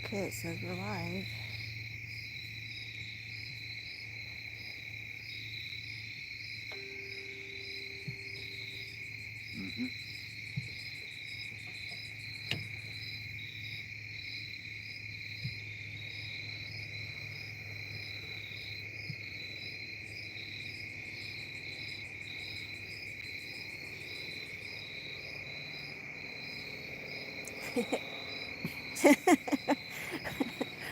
Okay, it says we're live. Mm-hmm.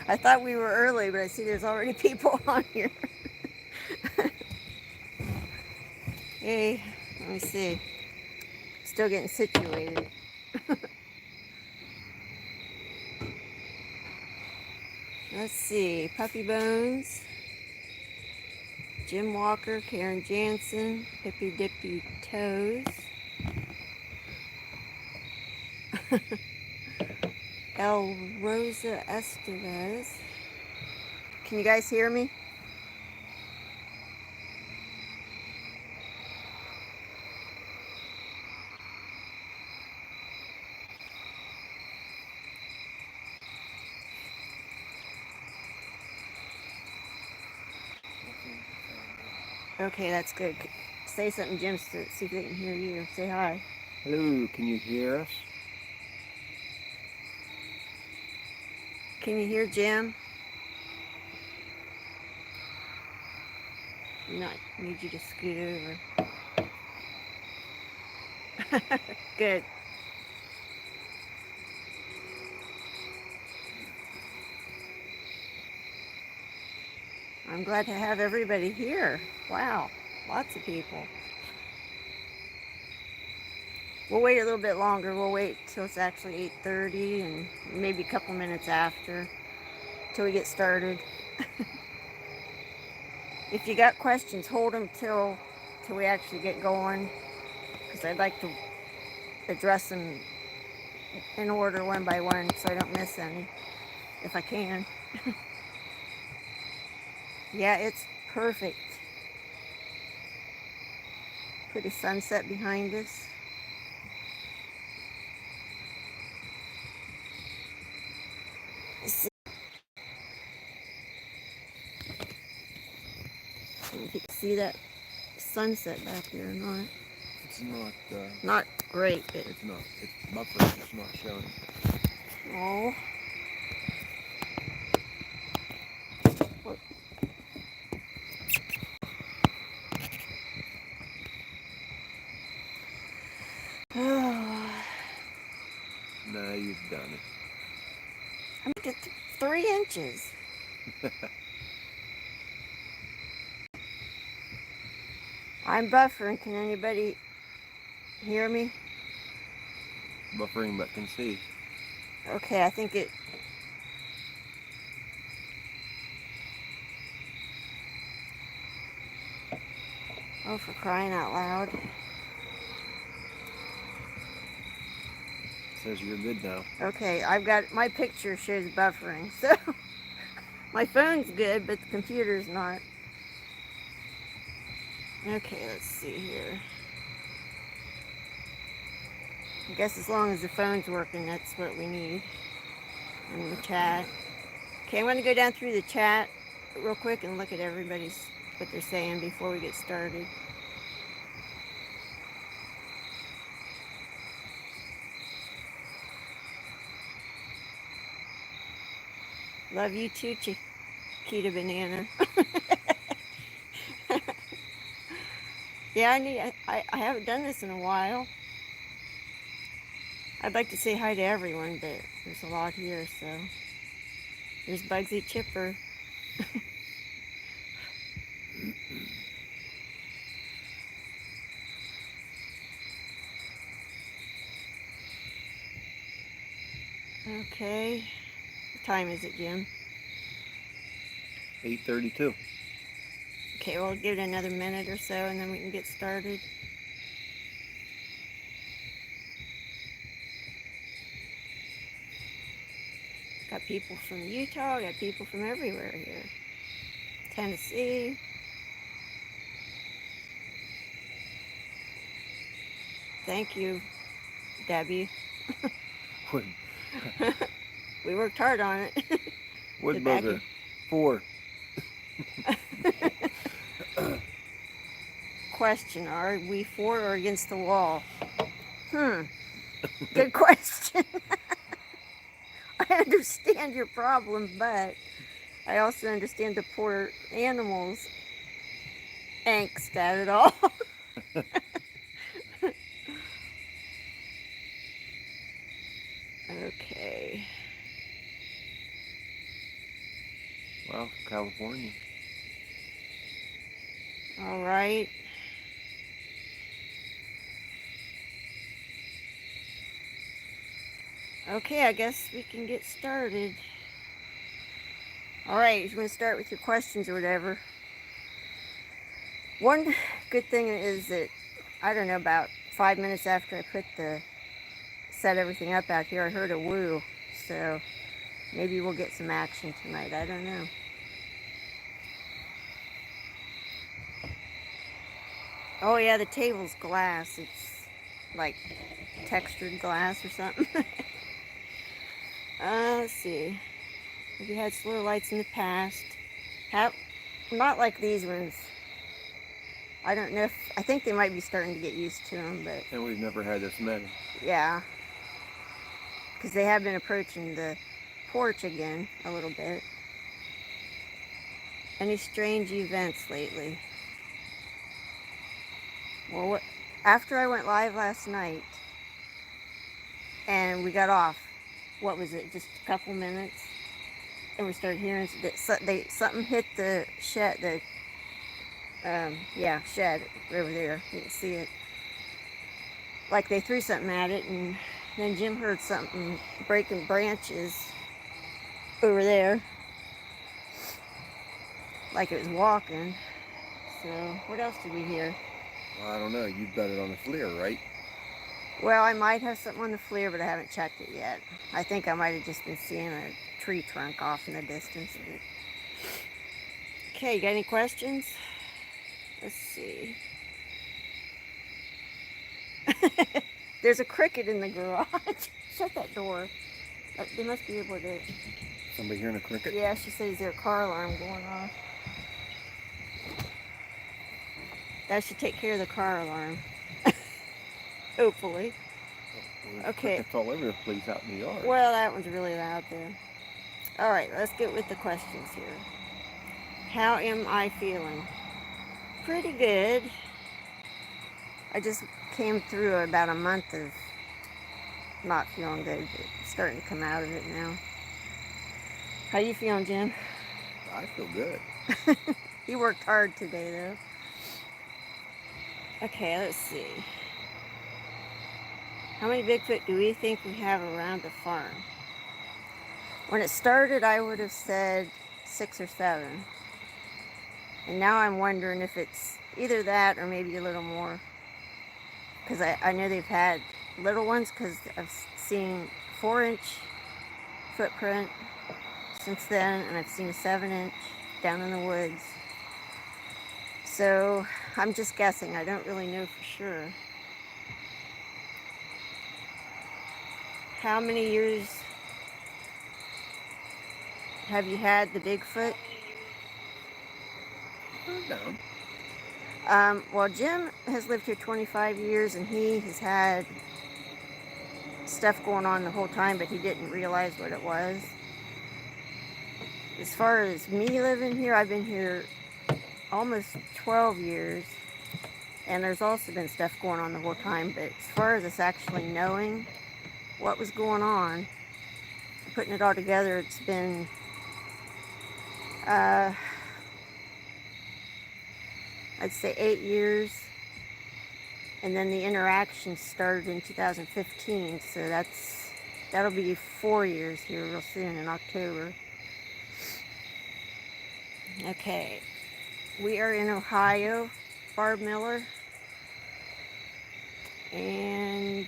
I thought we were early, but I see there's already people on here. Hey, let me see. Still getting situated. Let's see. Puppy Bones, Jim Walker, Karen Jansen, Hippy Dippy Toes, El Rosa Estevez. Can you guys hear me? Okay, that's good. Say something, Jim, so see if they can hear you. Say hi. Hello, can you hear us? Can you hear Jim? Not need you to scoot over. Good. I'm glad to have everybody here. Wow, lots of people. We'll wait a little bit longer. We'll wait till it's actually 8:30 and maybe a couple minutes after till we get started. If you got questions, hold them till we actually get going, because I'd like to address them in order one by one so I don't miss any if I can. Yeah, it's perfect. Pretty sunset behind us. See if you can see that sunset back there or not. It's not. Not great, but It's not. It's buffering. It's not showing. oh, what? Oh, Now you've done I'm at 3 inches. it. I'm buffering. Can anybody hear me? Buffering, but can see. Okay, I think it. Oh, for crying out loud. Says you're good now. Okay, I've got my picture shows buffering, so my phone's good, but the computer's not. Okay, let's see here. I guess as long as the phone's working, that's what we need. And the chat. Okay, I'm going to go down through the chat real quick and look at everybody's what they're saying before we get started. Love you too, Chiquita Banana. Yeah, I haven't done this in a while. I'd like to say hi to everyone, but there's a lot here, so. There's Bugsy Chipper. Okay. What time is it, Jim? 8:32. Okay, we'll give it another minute or so and then we can get started. Got people from Utah, got people from everywhere here. Tennessee. Thank you W. Wood, We worked hard on it. wood back booger. 4. Question, are we for or against the wall? Good question. I understand your problem, but I also understand the poor animals' angst at it all. Okay. Wow, California. All right. Okay, I guess we can get started. All right, you're going to start with your questions or whatever. One good thing is that, I don't know, about 5 minutes after I set everything up out here, I heard a woo. So maybe we'll get some action tonight. I don't know. Oh yeah, the table's glass. It's like textured glass or something. Let's see. Have you had slower lights in the past? Not like these ones. I don't know I think they might be starting to get used to them, but And we've never had this many. yeah. Because they have been approaching the porch again a little bit. Any strange events lately? Well, after I went live last night and we got off, what was it, just a couple minutes? And we started hearing that something hit the shed, shed over there. You can see it. Like they threw something at it, and then Jim heard something breaking branches over there. Like it was walking. So, what else did we hear? Well, I don't know. You've got it on the FLIR, right? Well, I might have something on the FLIR, but I haven't checked it yet. I think I might have just been seeing a tree trunk off in the distance. Okay, you got any questions? Let's see. There's a cricket in the garage. Shut that door. They must be able to... Somebody hearing a cricket? Yeah, she says there's a car alarm going off. That should take care of the car alarm. Hopefully. Well, Okay. Crickets all over the place out in the yard. Well, that one's really loud there. All right, let's get with the questions here. How am I feeling? Pretty good. I just came through about a month of not feeling good, but starting to come out of it now. How you feeling, Jim? I feel good. You worked hard today, though. Okay, let's see. How many Bigfoot do we think we have around the farm? When it started, I would have said 6 or 7. And now I'm wondering if it's either that or maybe a little more. Because I know they've had little ones, because I've seen 4-inch footprint since then, and I've seen a 7-inch down in the woods. So I'm just guessing. I don't really know for sure. How many years have you had the Bigfoot? Down. Well, Jim has lived here 25 years, and he has had stuff going on the whole time, but he didn't realize what it was. As far as me living here, I've been here almost 12 years, and there's also been stuff going on the whole time, but as far as us actually knowing what was going on, putting it all together, it's been I'd say 8 years, and then the interaction started in 2015, so that'll be 4 years here real soon in October. Okay, we are in Ohio, Barb Miller, and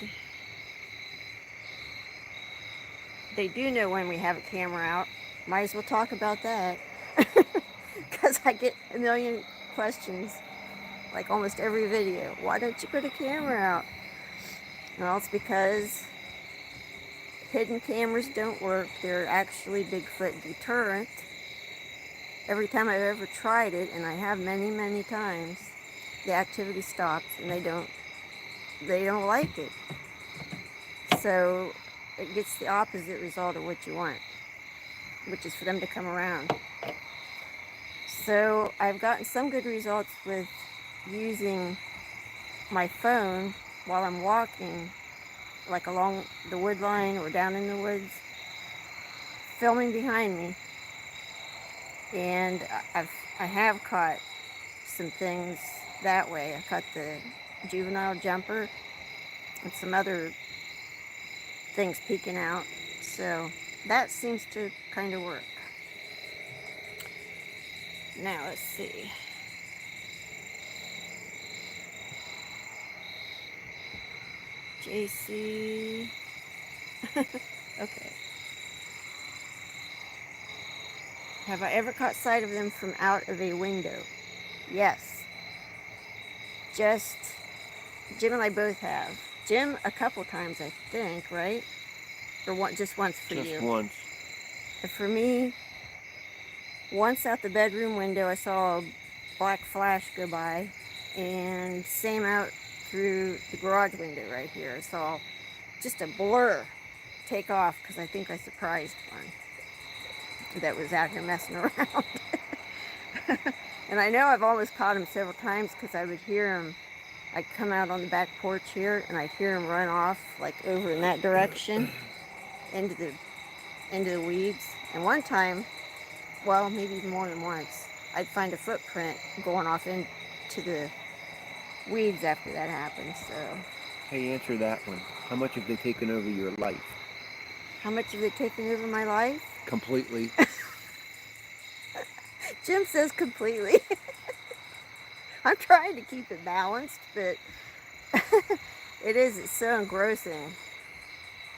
they do know when we have a camera out. Might as well talk about that, because I get a million questions like almost every video. Why don't you put a camera out? Well, it's because hidden cameras don't work. They're actually Bigfoot deterrent. Every time I've ever tried it, and I have many, many times, the activity stops and they don't like it. So it gets the opposite result of what you want, which is for them to come around. So I've gotten some good results with using my phone while I'm walking, like along the wood line or down in the woods, filming behind me. And I have caught some things that way. I caught the juvenile jumper and some other things peeking out. So that seems to kind of work. Now let's see. JC. Okay. Have I ever caught sight of them from out of a window? Yes. Just Jim and I both have. Jim a couple times, I think, right? Or just once for you? Just once. And for me, once out the bedroom window, I saw a black flash go by, and same out through the garage window right here. I saw just a blur take off because I think I surprised one that was out here messing around. And I know I've almost caught him several times because I would hear him. I'd come out on the back porch here and I'd hear him run off like over in that direction into the weeds. And one time, well, maybe even more than once, I'd find a footprint going off into the weeds after that happened. So, Hey, answer that one. How much have they taken over your life? how much have they taken over my life? Completely. Jim says completely. I'm trying to keep it balanced, but it's so engrossing.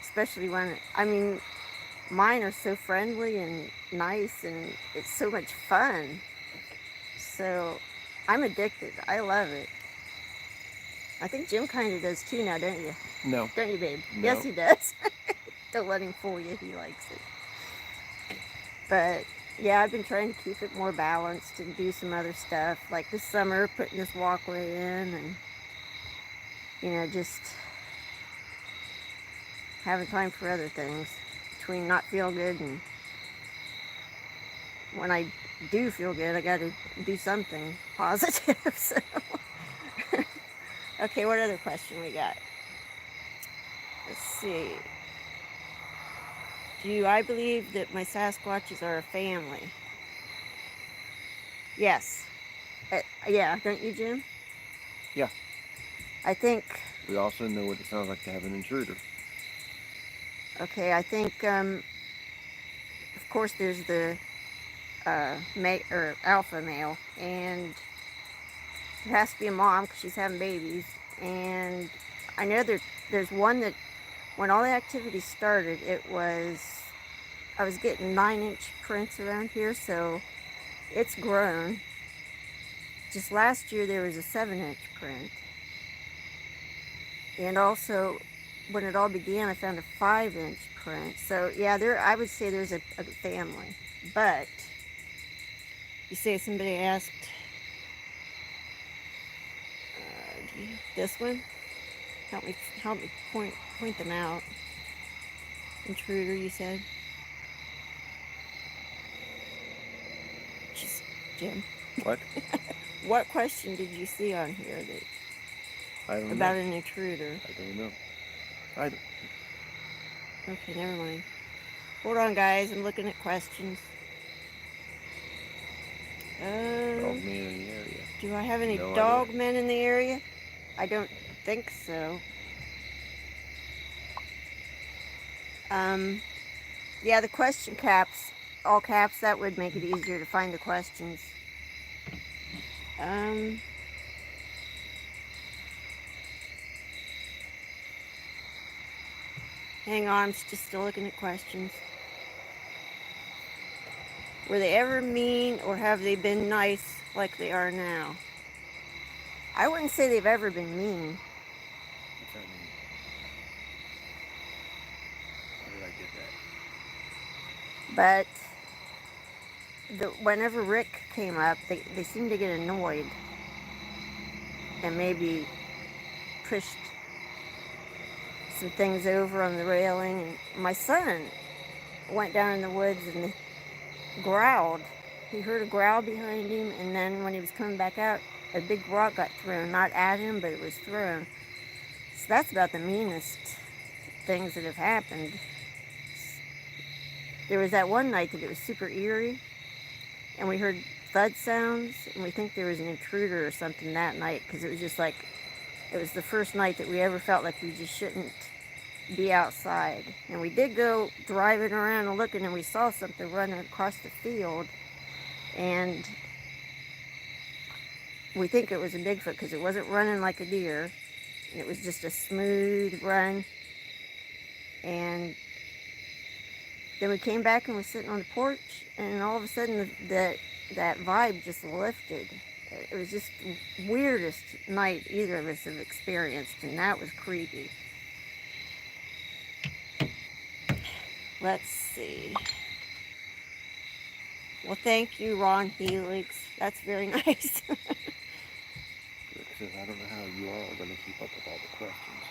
Especially when, I mean, mine are so friendly and nice, and it's so much fun. So I'm addicted. I love it. I think Jim kind of does too now, don't you? No. Don't you, babe? No. Yes, he does. Don't let him fool you. He likes it. But yeah, I've been trying to keep it more balanced and do some other stuff. Like this summer, putting this walkway in and, just having time for other things between not feel good and when I do feel good, I got to do something positive. So, okay, what other question we got? Let's see. Do I believe that my Sasquatches are a family? Yes. Yeah, don't you, Jim? Yeah. I think. We also know what it sounds like to have an intruder. Okay, I think, of course, there's the alpha male, and there has to be a mom because she's having babies. And I know there's one that, when all the activity started, I was getting 9-inch prints around here, so it's grown. Just last year there was a 7-inch print. And also, when it all began, I found a 5-inch print. So yeah, I would say there's a family. But you say somebody asked, this one? Help me point them out. Intruder, you said? Just Jim. What? What question did you see on here about an intruder? I don't know. Okay, never mind. Hold on, guys. I'm looking at questions. Dog man in the area. Do I have any No dog idea. men in the area? I don't think so. Yeah, the question caps, all caps, that would make it easier to find the questions. Hang on, I'm just still looking at questions. Were they ever mean, or have they been nice like they are now? I wouldn't say they've ever been mean. What's that mean? get But whenever Rick came up, they seemed to get annoyed and maybe pushed some things over on the railing. And my son went down in the woods and growled. He heard a growl behind him, and then when he was coming back out, a big rock got thrown, not at him, but it was thrown. So that's about the meanest things that have happened. There was that one night that it was super eerie, and we heard thud sounds, and we think there was an intruder or something that night, because it was just like, it was the first night that we ever felt like we just shouldn't be outside. And we did go driving around and looking, and we saw something running across the field, and we think it was a Bigfoot because it wasn't running like a deer. It was just a smooth run. And then we came back and was sitting on the porch, and all of a sudden that vibe just lifted. It was just the weirdest night either of us have experienced, and that was creepy. Let's see. Well, thank you, Ron Helix. That's very nice. Because I don't know how you all are going to keep up with all the questions.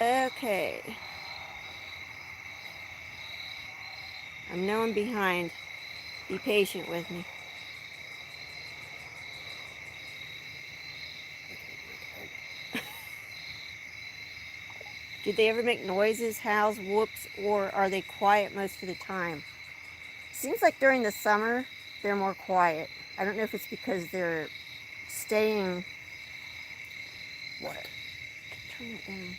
Okay. I'm knowing behind. Be patient with me. Do they ever make noises, howls, whoops, or are they quiet most of the time? Seems like during the summer, they're more quiet. I don't know if it's because they're staying... What? Turn it down.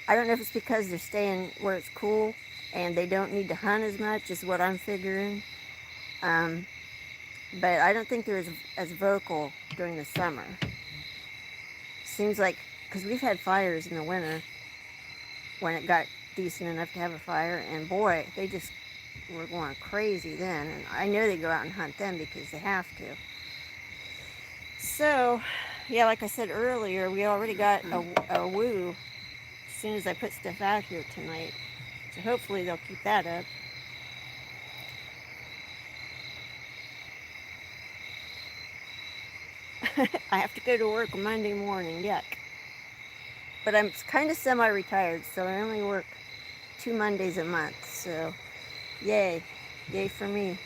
I don't know if it's because they're staying where it's cool and they don't need to hunt as much, is what I'm figuring. But I don't think they're as vocal during the summer. Seems like, because we've had fires in the winter when it got decent enough to have a fire, and boy, they just were going crazy then. And I know they go out and hunt them because they have to. So, yeah, like I said earlier, we already got a woo as soon as I put stuff out here tonight. So hopefully they'll keep that up. I have to go to work Monday morning, yuck. But I'm kind of semi-retired, so I only work 2 Mondays a month, so yay. Yay for me.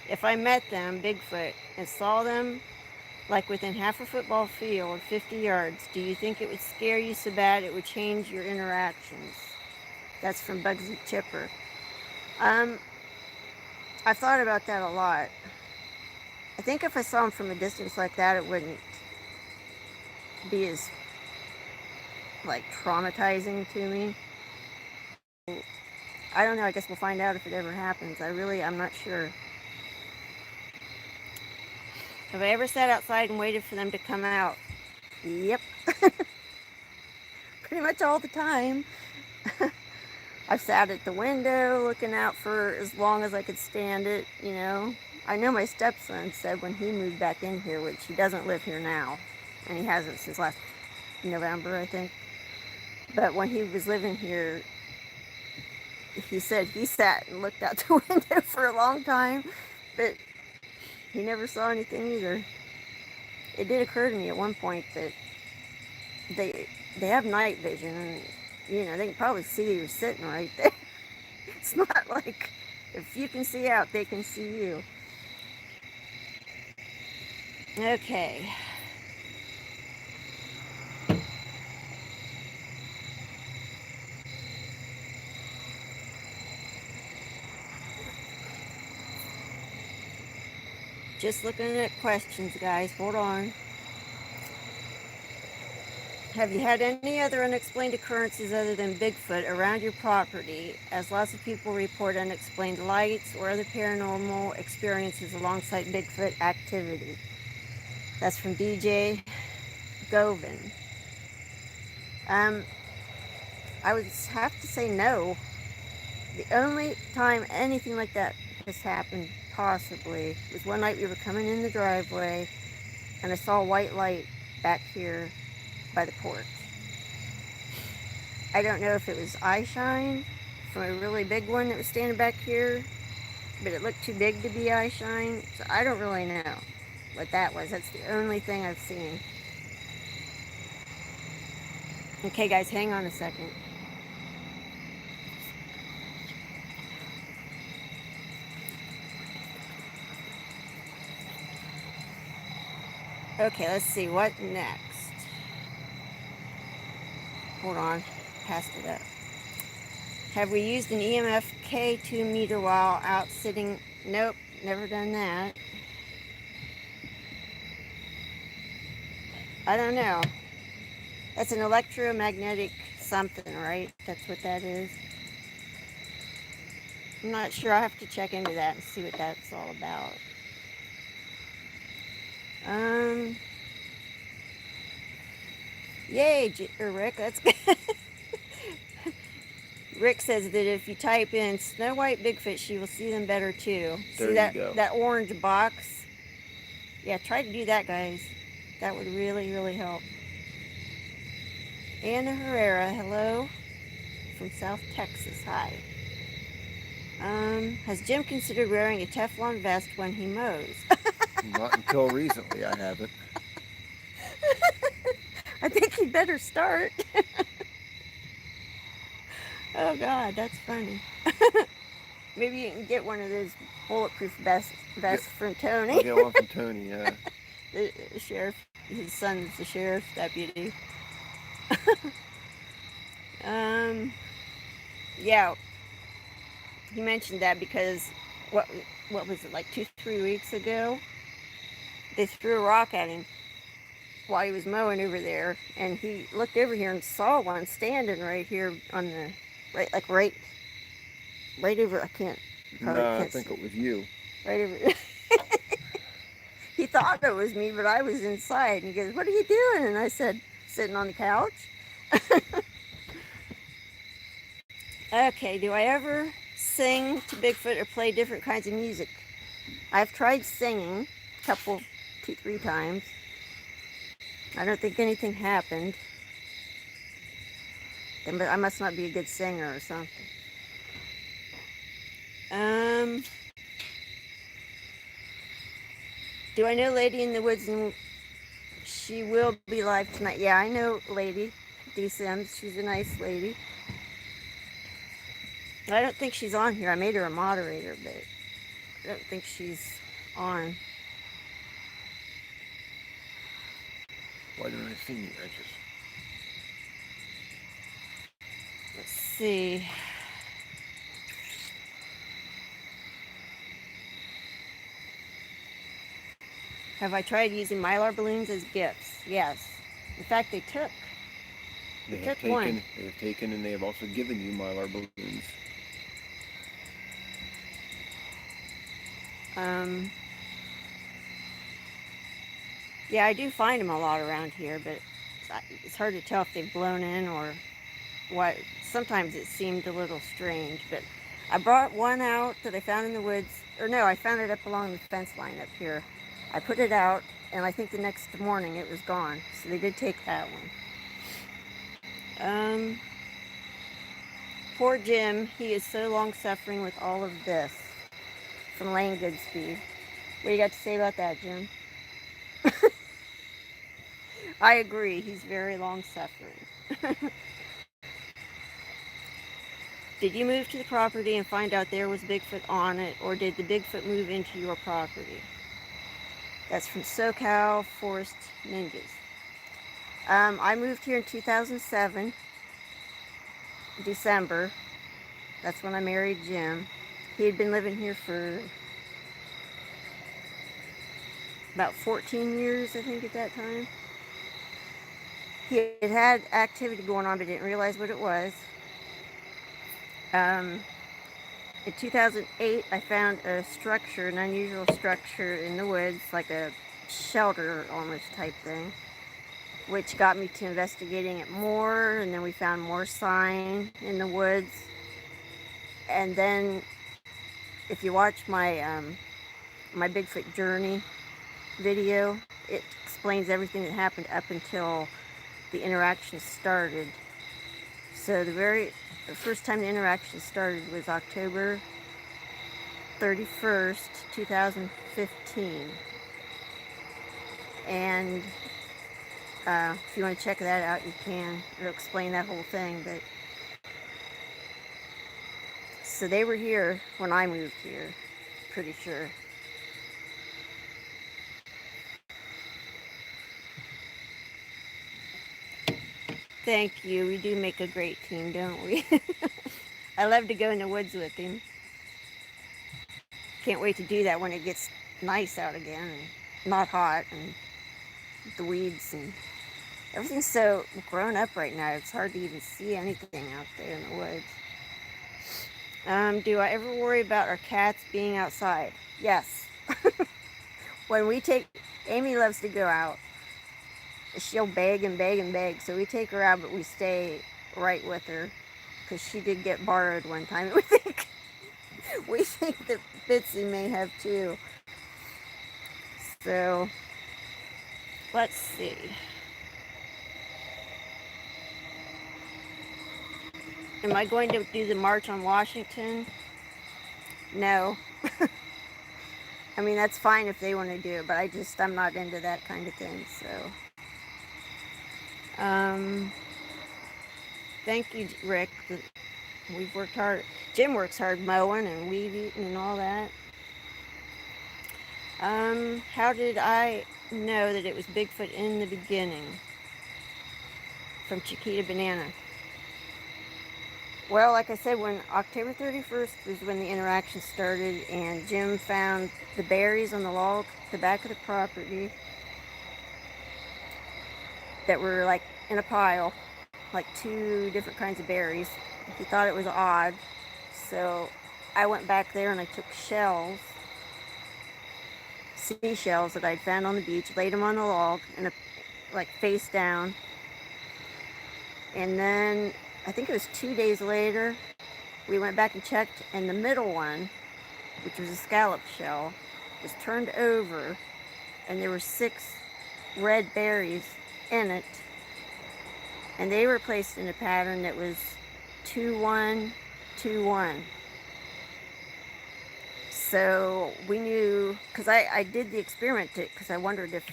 If I met them, Bigfoot, and saw them like within half a football field, 50 yards, do you think it would scare you so bad it would change your interactions? That's from Bugsy Chipper. I've thought about that a lot. I think if I saw them from a distance like that, it wouldn't be as, like, traumatizing to me. I don't know, I guess we'll find out if it ever happens. I'm not sure. Have I ever sat outside and waited for them to come out? Yep. Pretty much all the time. I've sat at the window looking out for as long as I could stand it, you know. I know my stepson said when he moved back in here, which he doesn't live here now, and he hasn't since last November, I think. But when he was living here, he said he sat and looked out the window for a long time, but he never saw anything either. It did occur to me at one point that they have night vision, and you know, they can probably see you sitting right there. It's not like if you can see out, they can see you. Okay. Just looking at questions, guys. Hold on. Have you had any other unexplained occurrences other than Bigfoot around your property, as lots of people report unexplained lights or other paranormal experiences alongside Bigfoot activity? That's from DJ Govin. I would have to say no. The only time anything like that has happened, possibly, was one night we were coming in the driveway, and I saw a white light back here by the porch. I don't know if it was eye shine from a really big one that was standing back here, but it looked too big to be eye shine. So I don't really know what that was. That's the only thing I've seen. Okay, guys, hang on a second. Okay, let's see what next. Hold on, passed it up. Have we used an EMF K2 meter while out sitting? Nope, never done that. I don't know. That's an electromagnetic something, right? That's what that is. I'm not sure. I'll have to check into that and see what that's all about. Um, yay, Rick. That's good. Rick says that if you type in Snow White Bigfoot, she will see them better too. There See you that go. that orange box? Yeah, try to do that, guys. That would really, really help. Anna Herrera, hello from South Texas. Hi. Has Jim considered wearing a Teflon vest when he mows? Not until recently, I haven't. I think he'd better start. Oh God, that's funny. Maybe you can get one of those bulletproof vests from Tony. I'll get one from Tony, yeah. The sheriff, his son's the sheriff's deputy. Yeah, he mentioned that because what was it, like 2-3 weeks ago? They threw a rock at him while he was mowing over there, and he looked over here and saw one standing right here on the right over. I can't. No, I think it was you. Right over. He thought it was me, but I was inside. And he goes, "What are you doing?" And I said, "Sitting on the couch." Okay, do I ever sing to Bigfoot or play different kinds of music? I've tried singing a couple, 2-3 times. I don't think anything happened. But I must not be a good singer or something. Do I know Lady in the Woods? And she will be live tonight. Yeah, I know Lady D. Sims. She's a nice lady. I don't think she's on here. I made her a moderator, but I don't think she's on. Why didn't I see you? Let's see. Have I tried using Mylar balloons as gifts? Yes. In fact, they took one. They have taken and they have also given you Mylar balloons. Yeah, I do find them a lot around here, but it's hard to tell if they've blown in or what. Sometimes it seemed a little strange, but I brought one out that I found in the woods. Or no, I found it up along the fence line up here. I put it out, and I think the next morning it was gone. So they did take that one. Poor Jim, he is so long suffering with all of this. From Lane Goodspeed. What do you got to say about that, Jim? I agree, he's very long suffering. Did you move to the property and find out there was Bigfoot on it, or did the Bigfoot move into your property? That's from SoCal Forest Ninjas. I moved here in 2007, December. That's when I married Jim. He had been living here for about 14 years, I think, at that time. He had activity going on, but didn't realize what it was. In 2008, I found a structure, an unusual structure in the woods, like a shelter almost type thing, which got me to investigating it more, and then we found more sign in the woods. And then, if you watch my my Bigfoot journey video, it explains everything that happened up until the interaction started. So the first time the interaction started was October 31st, 2015. And if you want to check that out, you can. It'll explain that whole thing. But so they were here when I moved here, pretty sure. Thank you. We do make a great team, don't we? I love to go in the woods with him. Can't wait to do that when it gets nice out again and not hot, and the weeds and everything's so grown up right now. It's hard to even see anything out there in the woods. Do I ever worry about our cats being outside? Yes. When we take, Amy loves to go out. She'll beg and beg and beg, so we take her out, but we stay right with her because she did get borrowed one time. We think that Bitsy may have too. So let's see. Am I going to do the March on Washington? No. I mean, that's fine if they want to do it, but I'm not into that kind of thing, so. Thank you, Rick. We've worked hard. Jim works hard mowing and weed eating and all that. How did I know that it was Bigfoot in the beginning? From Chiquita Banana. Well, like I said, when October 31st was when the interaction started, and Jim found the berries on the log, the back of the property, that were like in a pile, like 2 different kinds of berries. He thought it was odd, so I went back there and I took seashells that I'd found on the beach, laid them on the log, like face down, and then I think it was 2 days later, we went back and checked, and the middle one, which was a scallop shell, was turned over, and there were 6 red berries in it, and they were placed in a pattern that was 2-1-2-1. So we knew, because I did the experiment because I wondered if,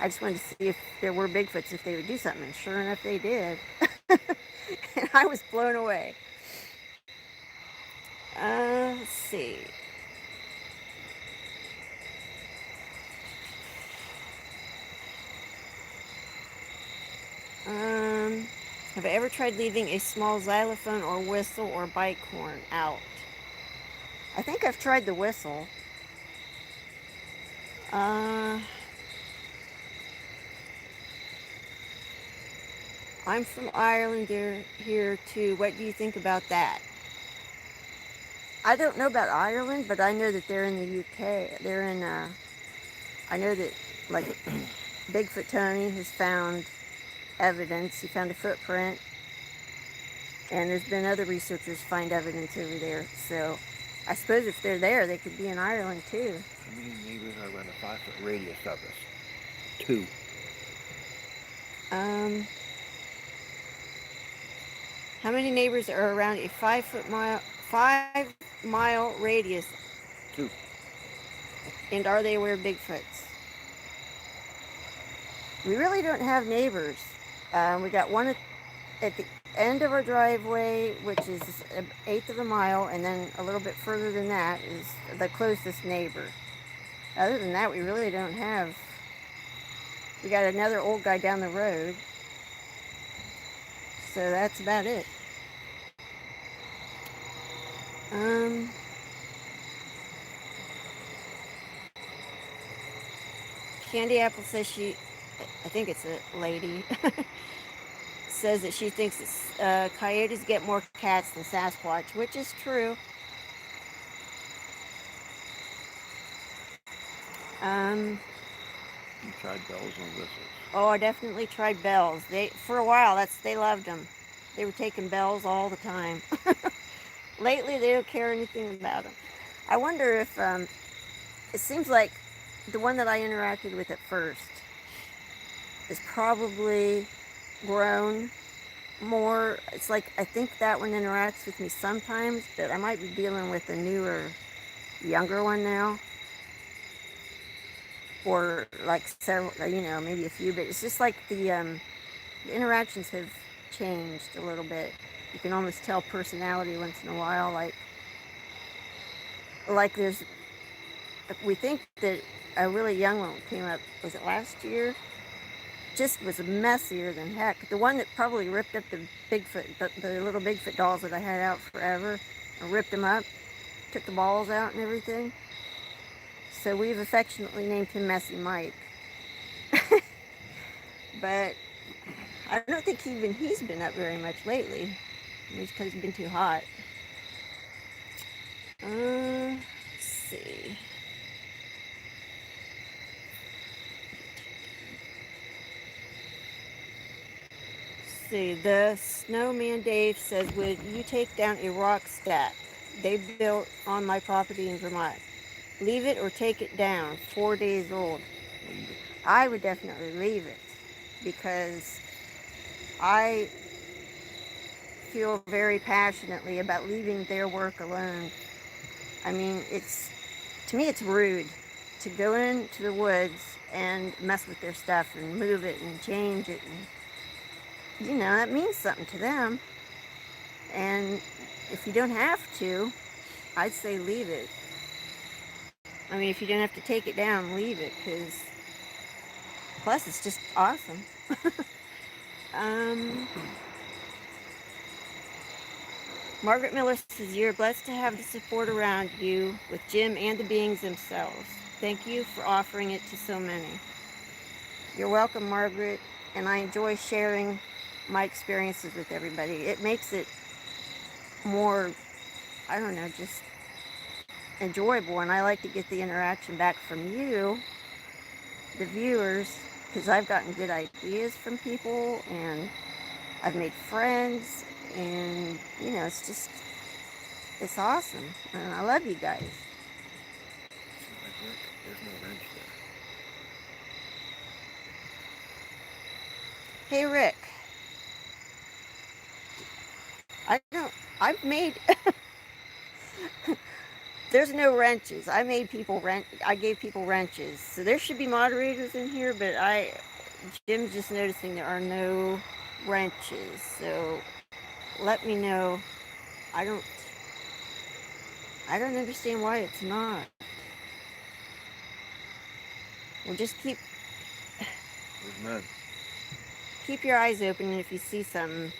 I just wanted to see if there were Bigfoots, if they would do something, and sure enough they did. And I was blown away. Let's see. Have I ever tried leaving a small xylophone or whistle or bike horn out? I think I've tried the whistle. I'm from Ireland, they're here too. What do you think about that? I don't know about Ireland, but I know that they're in the UK. I know that, like, Bigfoot Tony has found evidence. He found a footprint, and there's been other researchers find evidence over there. So I suppose if they're there, they could be in Ireland too. How many neighbors are around a 5-foot radius of us? 2. How many neighbors are around a 5-mile radius? 2. And are they aware of Bigfoots? We really don't have neighbors. We got one at the end of our driveway, which is 1/8 of a mile, and then a little bit further than that is the closest neighbor. Other than that, we really don't have. We got another old guy down the road. So that's about it. Candy Apple says I think it's a lady, says that she thinks that coyotes get more cats than Sasquatch, which is true. You tried bells or whistles? Oh, I definitely tried bells. For a while, they loved them. They were taking bells all the time. Lately, they don't care anything about them. I wonder if, it seems like the one that I interacted with at first is probably grown more. It's like I think that one interacts with me sometimes, but I might be dealing with a newer, younger one now, or like several, maybe a few. But it's just like the interactions have changed a little bit. You can almost tell personality once in a while. Like there's, we think that a really young one came up. Was it last year? Just was messier than heck. The one that probably ripped up the the little Bigfoot dolls that I had out forever, and ripped them up, took the balls out and everything. So we've affectionately named him Messy Mike. But I don't think he's been up very much lately. Maybe it's because it's been too hot. Let's see. See, the Snowman Dave says, would you take down a rock stack they built on my property in Vermont? Leave it or take it down, 4 days old. I would definitely leave it because I feel very passionately about leaving their work alone. I mean, to me, it's rude to go into the woods and mess with their stuff and move it and change it. And, that means something to them. And if you don't have to, I'd say leave it. I mean, if you don't have to take it down, leave it, because plus it's just awesome. Margaret Miller says, you're blessed to have the support around you with Jim and the beings themselves. Thank you for offering it to so many. You're welcome, Margaret, and I enjoy sharing my experiences with everybody. It makes it more, I don't know, just enjoyable, and I like to get the interaction back from you, the viewers, because I've gotten good ideas from people, and I've made friends, and it's awesome, and I love you guys. There's no wrench there. Hey, Rick, I've made there's no wrenches. I gave people wrenches, so there should be moderators in here, but Jim's just noticing there are no wrenches, so let me know. I don't understand why it's not. Well, just keep your eyes open, and if you see something,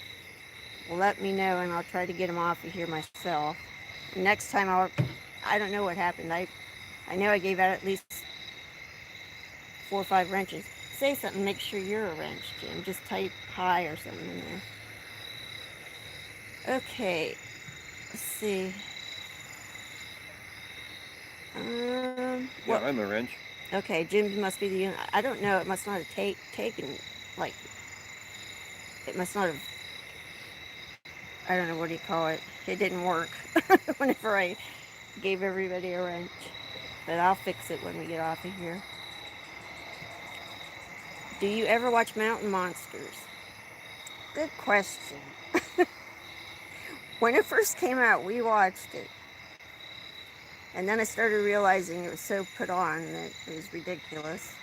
well, let me know, and I'll try to get them off of here myself. Next time I don't know what happened. I know I gave out at least 4 or 5 wrenches. Say something, make sure you're a wrench, Jim. Just type hi or something in there. Okay, let's see. Yeah, I'm a wrench. Okay, Jim must be the. I don't know. It must not have taken. Like, it must not have. I don't know, what do you call it? It didn't work whenever I gave everybody a wrench. But I'll fix it when we get off of here. Do you ever watch Mountain Monsters? Good question. When it first came out, we watched it. And then I started realizing it was so put on that it was ridiculous.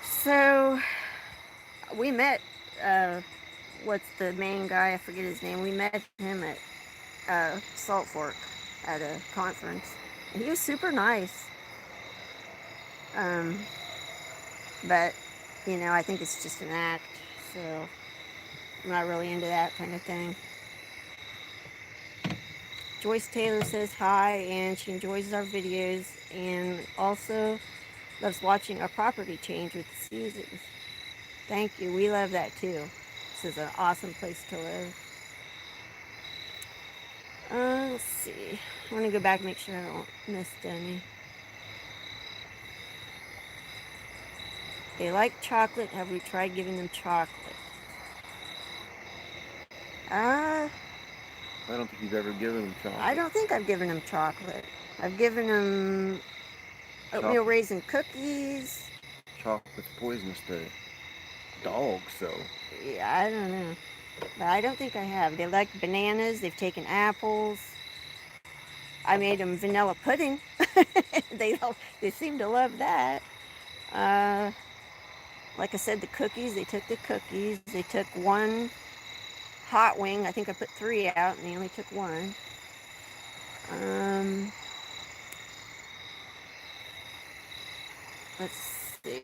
So we met, what's the main guy? I forget his name. We met him at Salt Fork at a conference. And he was super nice. But, I think it's just an act. So I'm not really into that kind of thing. Joyce Taylor says hi, and she enjoys our videos and also loves watching our property change with the seasons. Thank you. We love that too. This is an awesome place to live. Let's see. I want to go back and make sure I don't miss any. They like chocolate. Have we tried giving them chocolate? I don't think you've ever given them chocolate. I don't think I've given them chocolate. I've given them oatmeal raisin cookies. Chocolate's poisonous to dogs, so. Yeah, I don't know. But I don't think I have. They like bananas. They've taken apples. I made them vanilla pudding. They seem to love that. Uh, like I said, the cookies. They took the cookies. They took one hot wing. I think I put 3 out, and they only took 1. Um, let's see.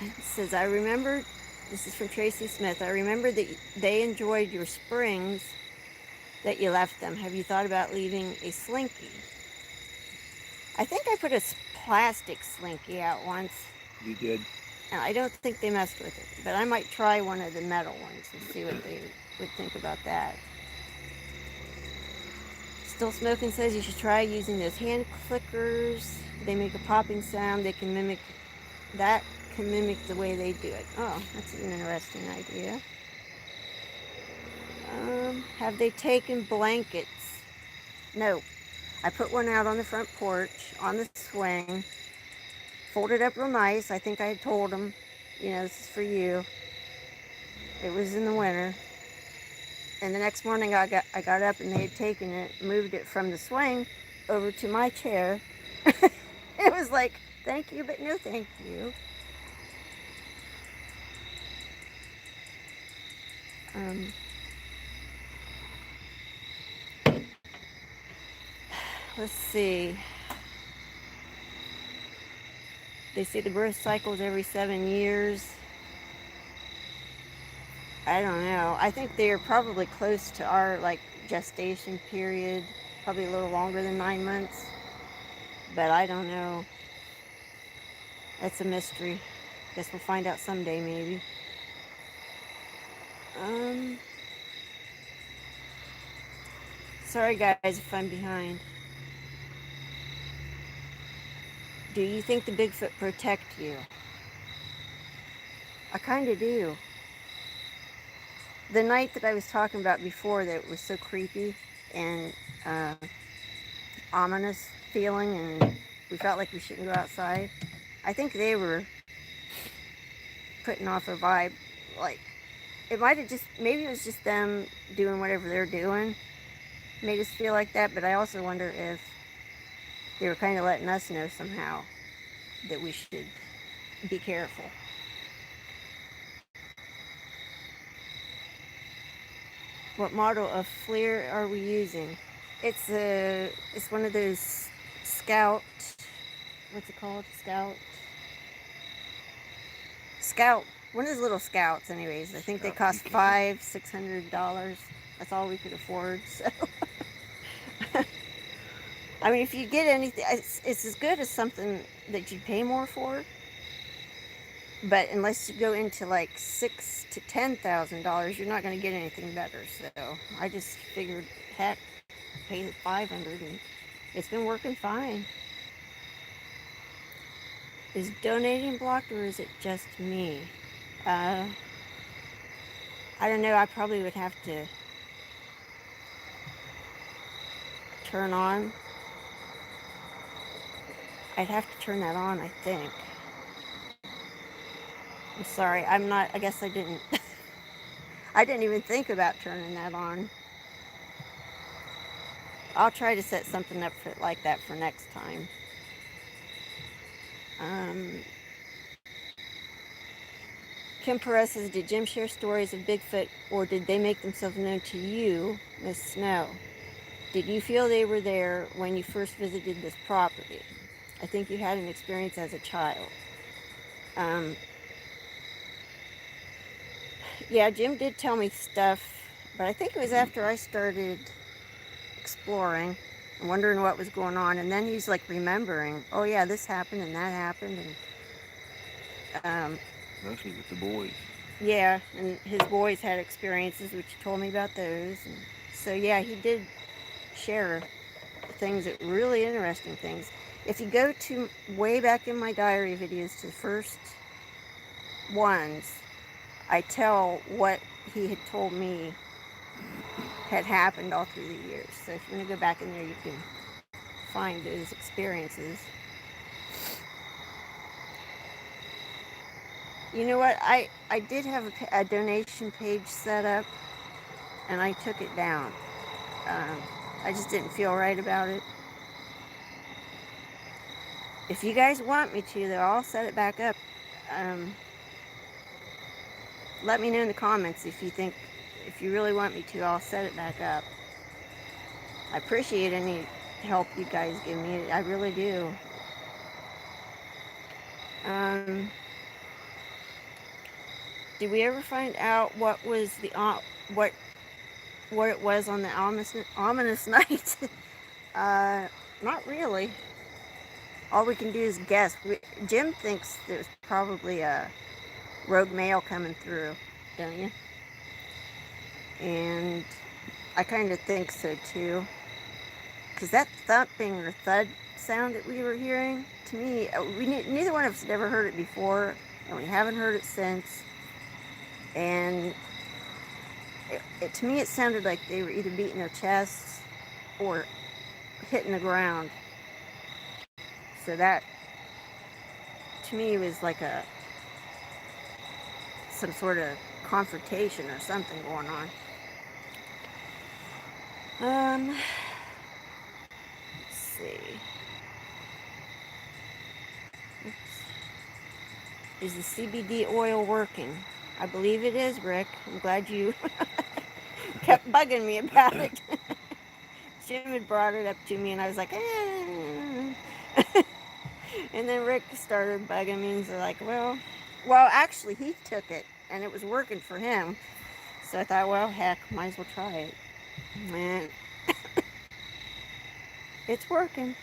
It says, I remember, this is from Tracy Smith, I remember that they enjoyed your springs that you left them. Have you thought about leaving a slinky? I think I put a plastic slinky out once, You did. and I don't think they messed with it. But I might try one of the metal ones and see what they would think about that. Still Smoking says you should try using those hand clickers. They make a popping sound. They can mimic the way they do it. Oh, that's an interesting idea. Have they taken blankets? No. I put one out on the front porch, on the swing, folded up real nice. I think I had told them, this is for you. It was in the winter. And the next morning I got up and they had taken it, moved it from the swing over to my chair. It was like, thank you, but no thank you. Let's see. They say the birth cycle is every 7 years. I don't know. I think they're probably close to our gestation period, probably a little longer than 9 months. But I don't know. That's a mystery. Guess we'll find out someday, maybe. Sorry guys if I'm behind. Do you think the Bigfoot protect you? I kind of do. The night that I was talking about before that was so creepy and ominous feeling, and we felt like we shouldn't go outside, I think they were putting off a vibe. Like, it might have just, maybe it was just them doing whatever they're doing, made us feel like that, but I also wonder if they were kind of letting us know somehow that we should be careful. What model of FLIR are we using? It's one of those Scout, what's it called? Scout, one of those little Scouts anyways. I think they cost $500-$600. That's all we could afford, so. I mean, if you get anything, it's as good as something that you'd pay more for. But unless you go into like $6,000 to $10,000, you're not going to get anything better. So I just figured, heck, pay the $500, and it's been working fine. Is donating blocked, or is it just me? I don't know. I probably would have to turn on. I'd have to turn that on, I think. I'm sorry. I guess I didn't. I didn't even think about turning that on. I'll try to set something up like that for next time. Kim Perez says, did Jim share stories of Bigfoot, or did they make themselves known to you, Miss Snow? Did you feel they were there when you first visited this property? I think you had an experience as a child. Yeah, Jim did tell me stuff, but I think it was after I started exploring and wondering what was going on, and then he's like remembering, oh yeah, this happened and that happened, and Mostly with the boys. yeah, and his boys had experiences, which he told me about those. And so yeah, he did share things, that really interesting things. If you go to way back in my diary videos, to the first ones, I tell what he had told me had happened all through the years. So if you want to go back in there, you can find those experiences. You know what? I did have a donation page set up, and I took it down. Um, I just didn't feel right about it. If you guys want me to, though, I'll set it back up. Um, let me know in the comments if you really want me to, I'll set it back up. I appreciate any help you guys give me. I really do. Um, did we ever find out what was what what it was on the ominous night? Not really. All we can do is guess. Jim thinks there's probably a rogue male coming through, don't you? And I kind of think so too. Because that thumping or thud sound that we were hearing, to me, neither one of us had ever heard it before, and we haven't heard it since. And to me, it sounded like they were either beating their chests or hitting the ground. So that, to me, was like some sort of confrontation or something going on. Let's see. Oops. Is the CBD oil working? I believe it is, Rick. I'm glad you kept bugging me about it. Jim had brought it up to me, and I was like, eh. And then Rick started bugging me, and was like, well, actually, he took it, and it was working for him. So I thought, well, heck, might as well try it. Man, it's working.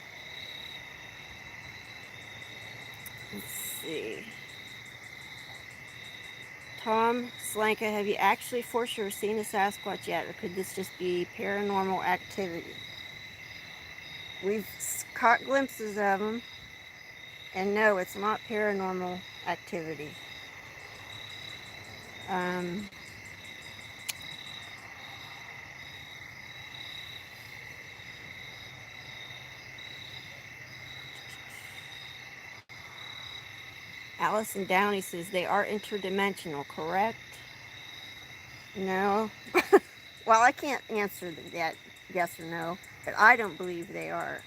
Let's see. Tom Slanka, have you actually for sure seen a Sasquatch yet, or could this just be paranormal activity? We've caught glimpses of them, and no, it's not paranormal activity. Allison Downey says they are interdimensional, correct? No. Well, I can't answer that yes or no, but I don't believe they are.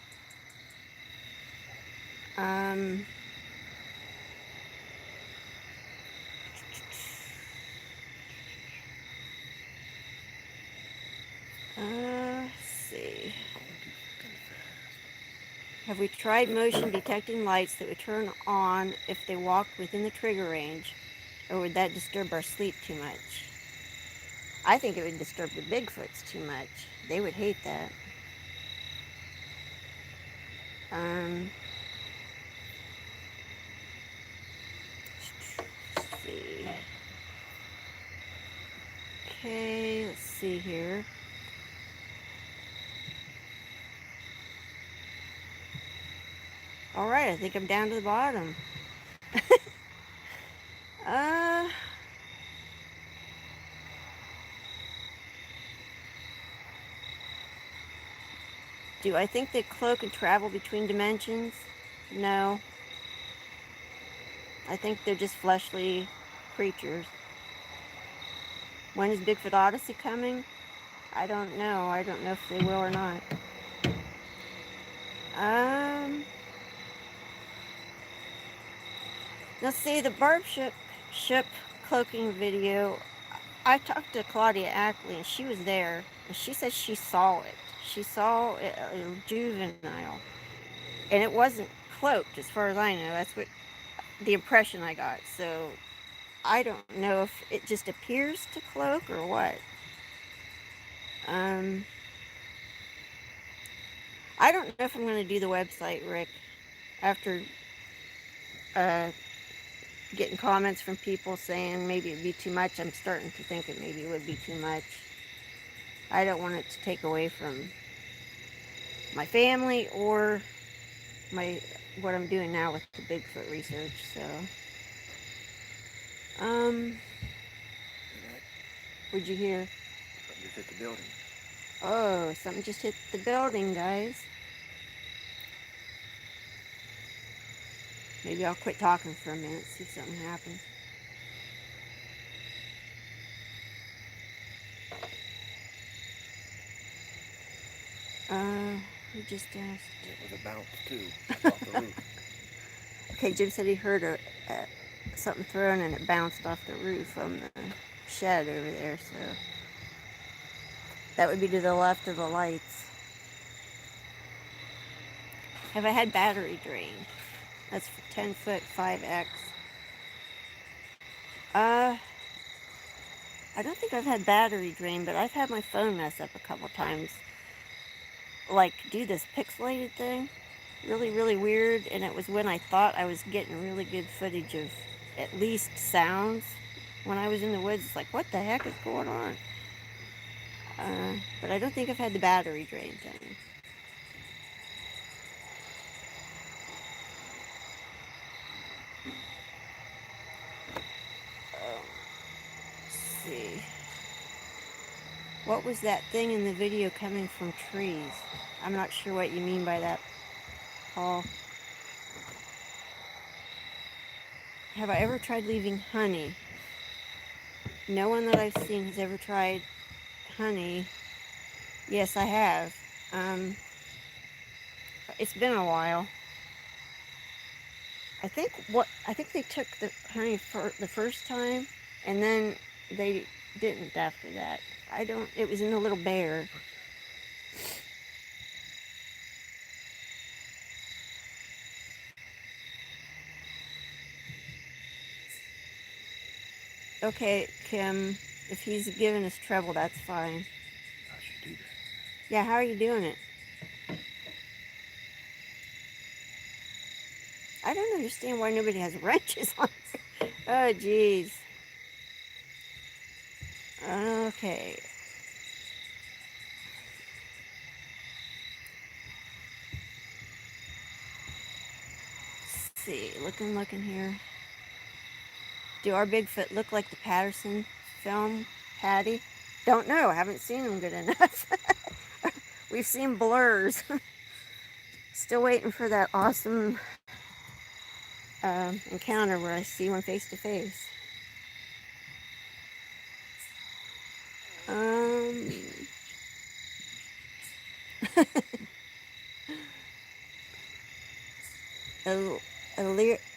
Let's see. Have we tried motion detecting lights that would turn on if they walked within the trigger range, or would that disturb our sleep too much? I think it would disturb the Bigfoots too much. They would hate that. Let's see. Okay, let's see here. All right, I think I'm down to the bottom. Do I think that cloak can travel between dimensions? No. I think they're just fleshly creatures. When is Bigfoot Odyssey coming? I don't know. I don't know if they will or not. Let's see, the barb ship cloaking video. I talked to Claudia Ackley, and she was there, and she said she saw it. She saw a juvenile, and it wasn't cloaked, as far as I know. That's what the impression I got. So I don't know if it just appears to cloak or what. I don't know if I'm going to do the website, Rick, after getting comments from people saying maybe it'd be too much. I'm starting to think it maybe would be too much. I don't want it to take away from my family or what I'm doing now with the Bigfoot research. So, what'd you hear? Something just hit the building. Oh, something just hit the building, guys. Maybe I'll quit talking for a minute, see if something happens. just asked. It was a bounce too. It's off the roof. Okay, Jim said he heard something thrown and it bounced off the roof on the shed over there, so that would be to the left of the lights. Have I had battery drain? That's 10 foot 5X. I don't think I've had battery drain, but I've had my phone mess up a couple times. Like, do this pixelated thing. Really, really weird. And it was when I thought I was getting really good footage of at least sounds. When I was in the woods, it's like, what the heck is going on? But I don't think I've had the battery drain thing. Let's see. What was that thing in the video coming from trees? I'm not sure what you mean by that, Paul. Have I ever tried leaving honey? No one that I've seen has ever tried honey. Yes, I have. It's been a while. I think they took the honey for the first time, and then they didn't after that. It was in the little bear. Okay, Kim, if he's giving us trouble, that's fine. I should do that. Yeah, how are you doing it? I don't understand why nobody has wrenches on there. Oh, jeez. Okay. Let's see, looking here. Do our Bigfoot look like the Patterson film, Patty? Don't know. Haven't seen them good enough. We've seen blurs. Still waiting for that awesome encounter where I see one face to face.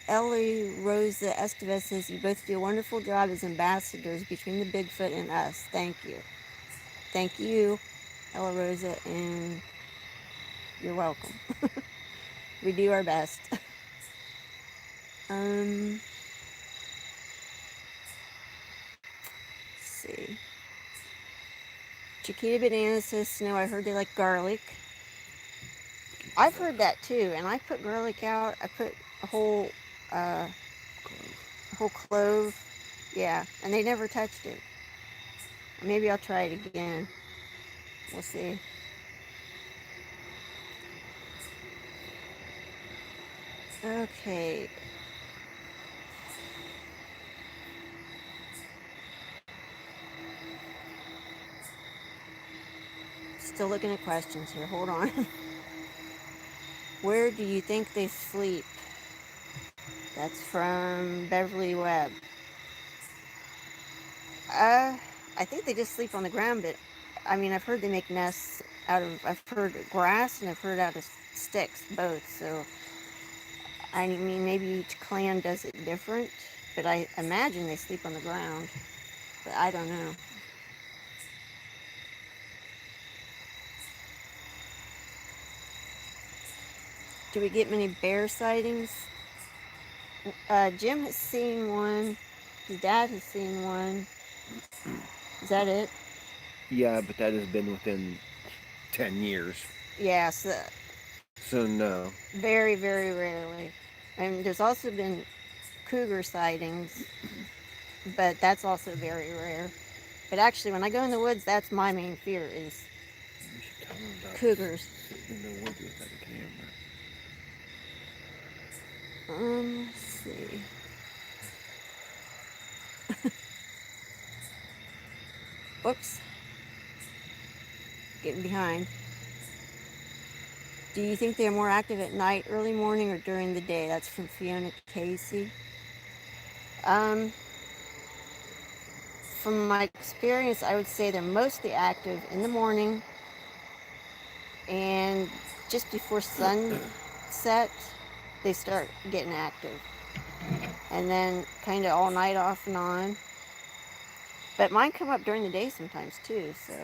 Ellie Rosa Estevez says, you both do a wonderful job as ambassadors between the Bigfoot and us. Thank you. Thank you, Ella Rosa, and you're welcome. We do our best. Let's see. Chiquita Banana says, Snow, I heard they like garlic. I've heard that too, and I put garlic out. I put a whole clove. Yeah, and they never touched it. Maybe I'll try it again. We'll see. Okay. Still looking at questions here. Hold on. Where do you think they sleep? That's from Beverly Webb. I think they just sleep on the ground, but I mean, I've heard they make nests I've heard grass and I've heard out of sticks, both. So, I mean, maybe each clan does it different, but I imagine they sleep on the ground, but I don't know. Do we get many bear sightings? Jim has seen one. His dad has seen one. Is that it? Yeah, but that has been within 10 years. Yeah, so no. Very, very rarely. And there's also been cougar sightings, but that's also very rare. But actually, when I go in the woods, that's my main fear is cougars. In the woods without a camera. Let's see. Whoops. Getting behind. Do you think they're more active at night, early morning, or during the day? That's from Fiona Casey. From my experience, I would say they're mostly active in the morning, and just before sunset, they start getting active. And then kind of all night off and on. But mine come up during the day sometimes too, so.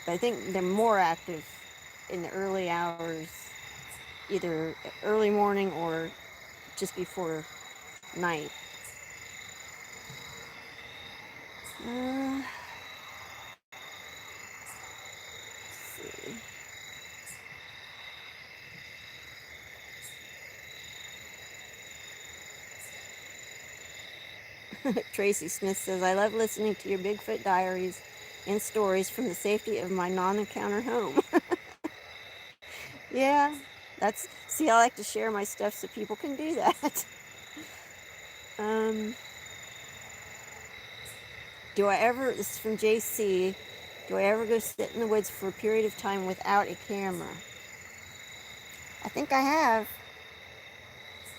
But I think they're more active in the early hours, either early morning or just before night. Let's see. Tracy Smith says, I love listening to your Bigfoot diaries and stories from the safety of my non-encounter home. Yeah, see, I like to share my stuff so people can do that. This is from JC, do I ever go sit in the woods for a period of time without a camera? I think I have,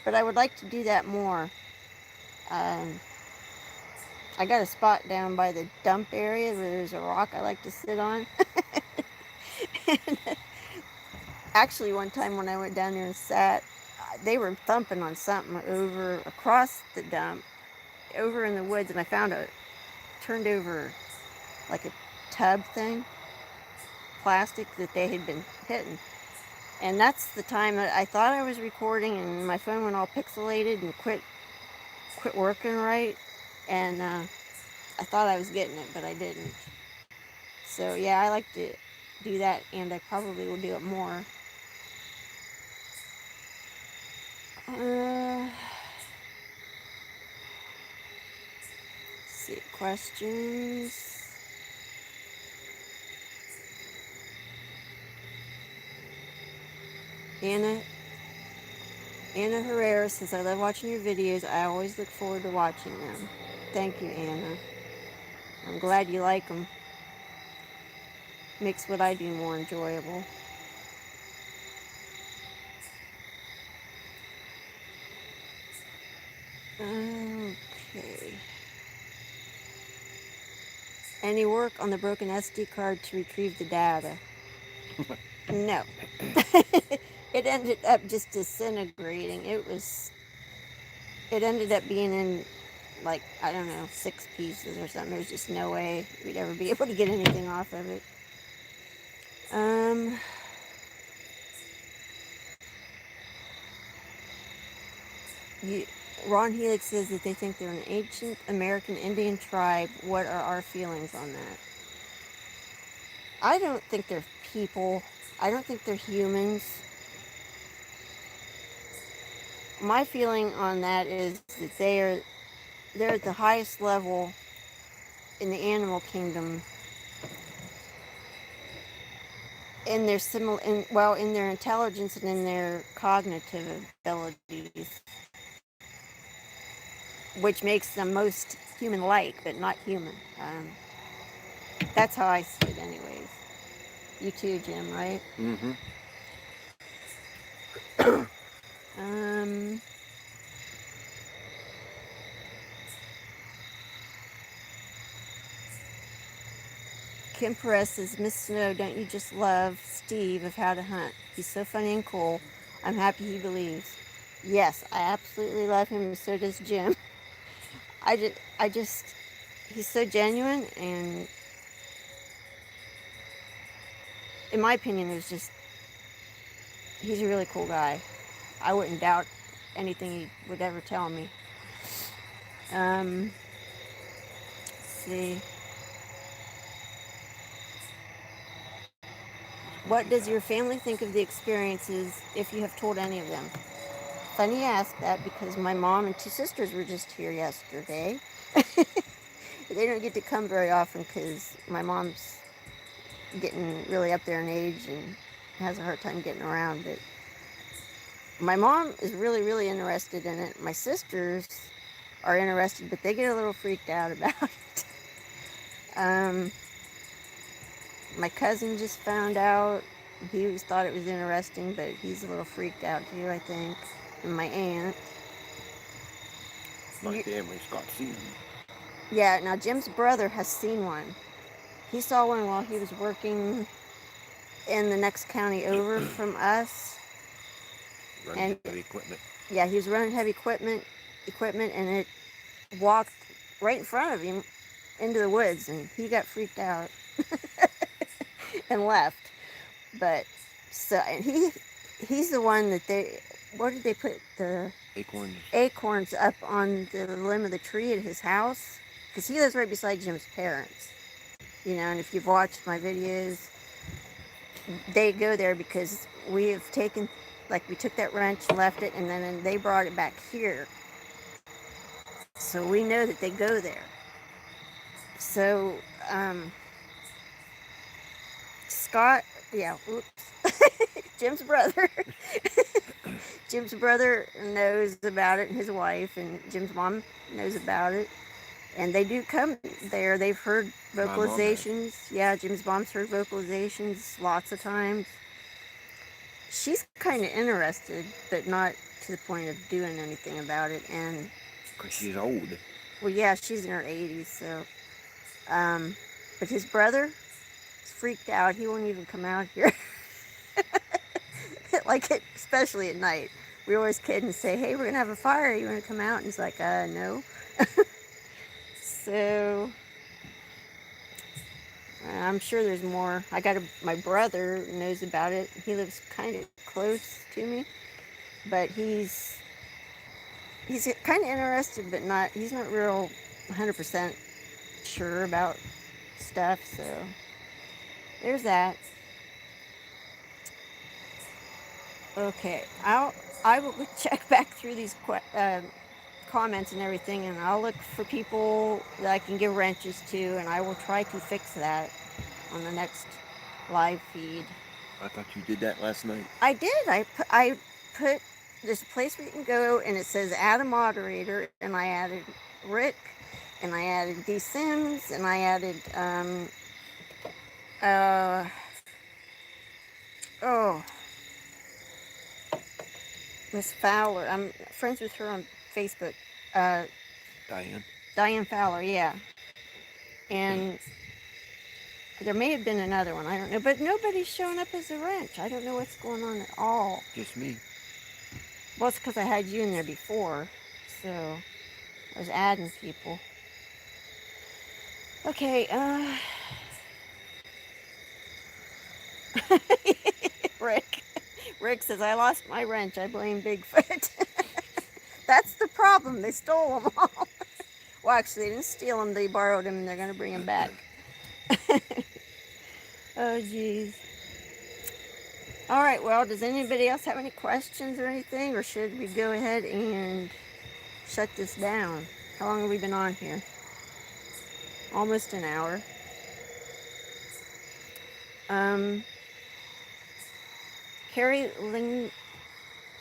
but I would like to do that more. I got a spot down by the dump area where there's a rock I like to sit on. And actually, one time when I went down there and sat, they were thumping on something over across the dump, over in the woods, and I found a turned over like a tub thing, plastic that they had been hitting. And that's the time that I thought I was recording, and my phone went all pixelated and quit working right. And I thought I was getting it, but I didn't. So yeah, I like to do that, and I probably will do it more. Let's see, questions. Anna Herrera says, I love watching your videos. I always look forward to watching them. Thank you, Anna. I'm glad you like them. Makes what I do more enjoyable. Okay. Any work on the broken SD card to retrieve the data? No. It ended up just disintegrating. It ended up being in, like, I don't know, 6 pieces or something. There's just no way we'd ever be able to get anything off of it. Ron Helix says that they think they're an ancient American Indian tribe. What are our feelings on that? I don't think they're people. I don't think they're humans. My feeling on that is that they're at the highest level in the animal kingdom in their in their intelligence and in their cognitive abilities, which makes them most human-like, but not human. That's how I see it, anyways. You too, Jim, right? Mm-hmm. Kim Perez says, Miss Snow, don't you just love Steve of How to Hunt? He's so funny and cool. I'm happy he believes. Yes, I absolutely love him, and so does Jim. He's so genuine, and in my opinion, he's a really cool guy. I wouldn't doubt anything he would ever tell me. Let's see. What does your family think of the experiences, if you have told any of them? Funny you ask that, because my mom and 2 sisters were just here yesterday. They don't get to come very often because my mom's getting really up there in age and has a hard time getting around. But my mom is really, really interested in it. My sisters are interested, but they get a little freaked out about it. My cousin just found out. He thought it was interesting, but he's a little freaked out too, I think. And my aunt. My family's got seen them. Yeah, now Jim's brother has seen one. He saw one while he was working. in the next county over from us. Running And heavy equipment. yeah, he was running heavy equipment, and it walked right in front of him into the woods, and he got freaked out and left. But so and he's the one that where did they put the Acorns. acorns up on the limb of the tree at his house? Because he lives right beside Jim's parents, and if you've watched my videos, they go there because we have taken, like, we took that wrench and left it, and then they brought it back here. So we know that they go there. So, Scott, yeah, oops, Jim's brother. Jim's brother knows about it, and his wife, and Jim's mom knows about it. And they do come there. They've heard vocalizations. Yeah, Jim's mom's heard vocalizations lots of times. She's kind of interested, but not to the point of doing anything about it. And because she's old. Well, yeah, she's in her 80s, so. But his brother is freaked out. He won't even come out here. Especially at night. We always kid and say, hey, we're going to have a fire. You want to come out? And he's like, no. So, I'm sure there's more. My brother knows about it. He lives kind of close to me. But he's kind of interested, but he's not real 100% sure about stuff. So, there's that. Okay, I will check back through these comments and everything, and I'll look for people that I can give wrenches to, and I will try to fix that on the next live feed. I thought you did that last night. I did. I put there's a place where you can go, and it says add a moderator, and I added Rick, and I added D Sims, and I added Miss Fowler. I'm friends with her on Facebook. Diane Fowler, yeah. And there may have been another one, I don't know. But nobody's showing up as a wrench. I don't know what's going on at all. Just me. Well, it's because I had you in there before. So I was adding people. Okay, Rick says, I lost my wrench. I blame Bigfoot. That's the problem. They stole them all. Well, actually, they didn't steal them. They borrowed them, and they're going to bring them back. Oh, geez. All right, well, does anybody else have any questions or anything? Or should we go ahead and shut this down? How long have we been on here? Almost an hour. Carrie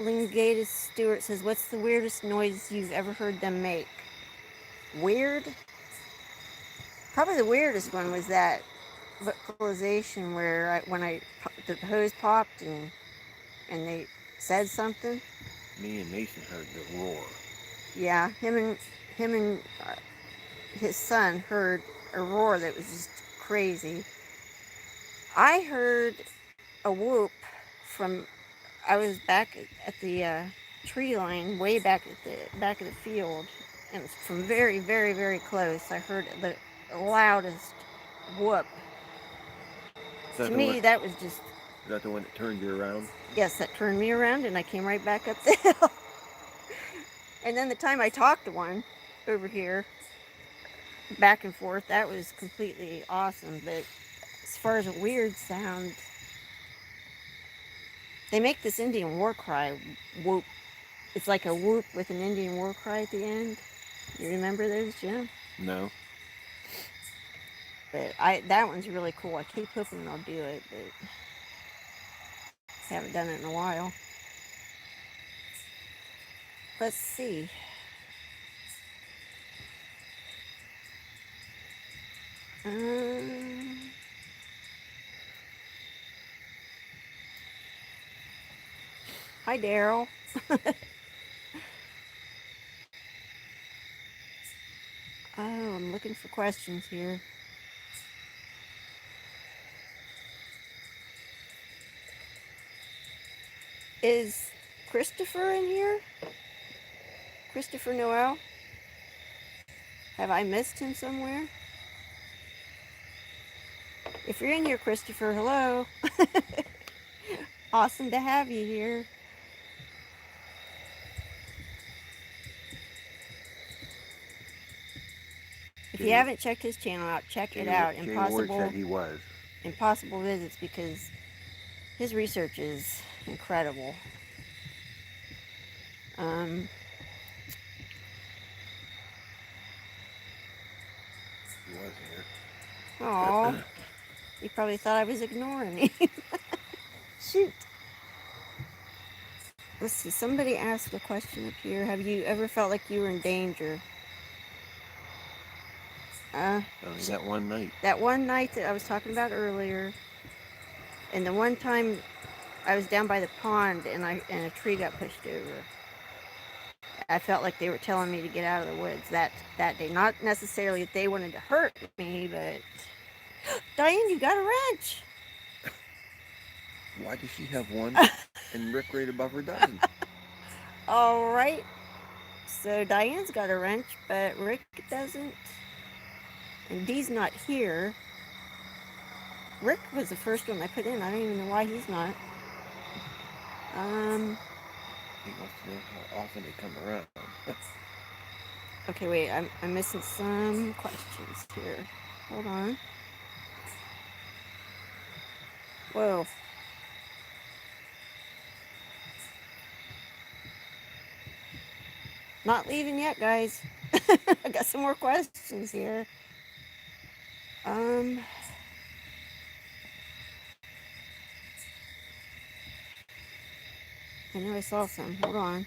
Lingatus Stewart says, what's the weirdest noise you've ever heard them make? Weird? Probably the weirdest one was that vocalization where when the hose popped and they said something. Me and Mason heard the roar. Yeah, him and his son heard a roar that was just crazy. I heard a whoop from, I was back at the tree line, way back at the back of the field, and it was from very, very, very close. I heard the loudest whoop. To me, that was just... Is that the one that turned you around? Yes, that turned me around, and I came right back up the hill. And then the time I talked to one over here, back and forth, that was completely awesome. But as far as a weird sound, they make this Indian war cry, whoop. It's like a whoop with an Indian war cry at the end. You remember those, Jim? No. But that one's really cool. I keep hoping I'll do it, but haven't done it in a while. Let's see. Hi, Daryl. I'm looking for questions here. Is Christopher in here? Christopher Noel? Have I missed him somewhere? If you're in here, Christopher, hello. Awesome to have you here. If you haven't checked his channel out, check it out. Jay Ward said he was. Impossible Visits, because his research is incredible. He was here. Oh, you probably thought I was ignoring him. Shoot. Let's see, somebody asked a question up here. Have you ever felt like you were in danger? Only that one night. That one night that I was talking about earlier, and the one time I was down by the pond and a tree got pushed over. I felt like they were telling me to get out of the woods that day. Not necessarily that they wanted to hurt me, but Diane, you got a wrench. Why does she have one and Rick right above her doesn't? All right. So Diane's got a wrench, but Rick doesn't. And Dee's not here. Rick was the first one I put in. I don't even know why he's not. He wants to know how often they come around. Okay, wait. I'm missing some questions here. Hold on. Whoa. Not leaving yet, guys. I got some more questions here. I know I saw some. Hold on.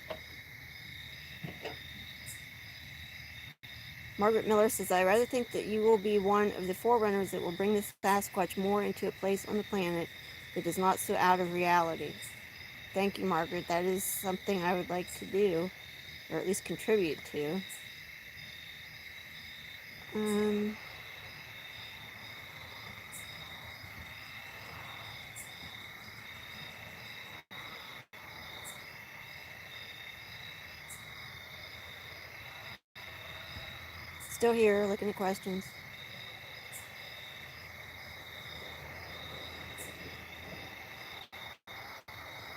Margaret Miller says, I rather think that you will be one of the forerunners that will bring the Sasquatch more into a place on the planet that is not so out of reality. Thank you, Margaret. That is something I would like to do, or at least contribute to. Still here, looking at questions.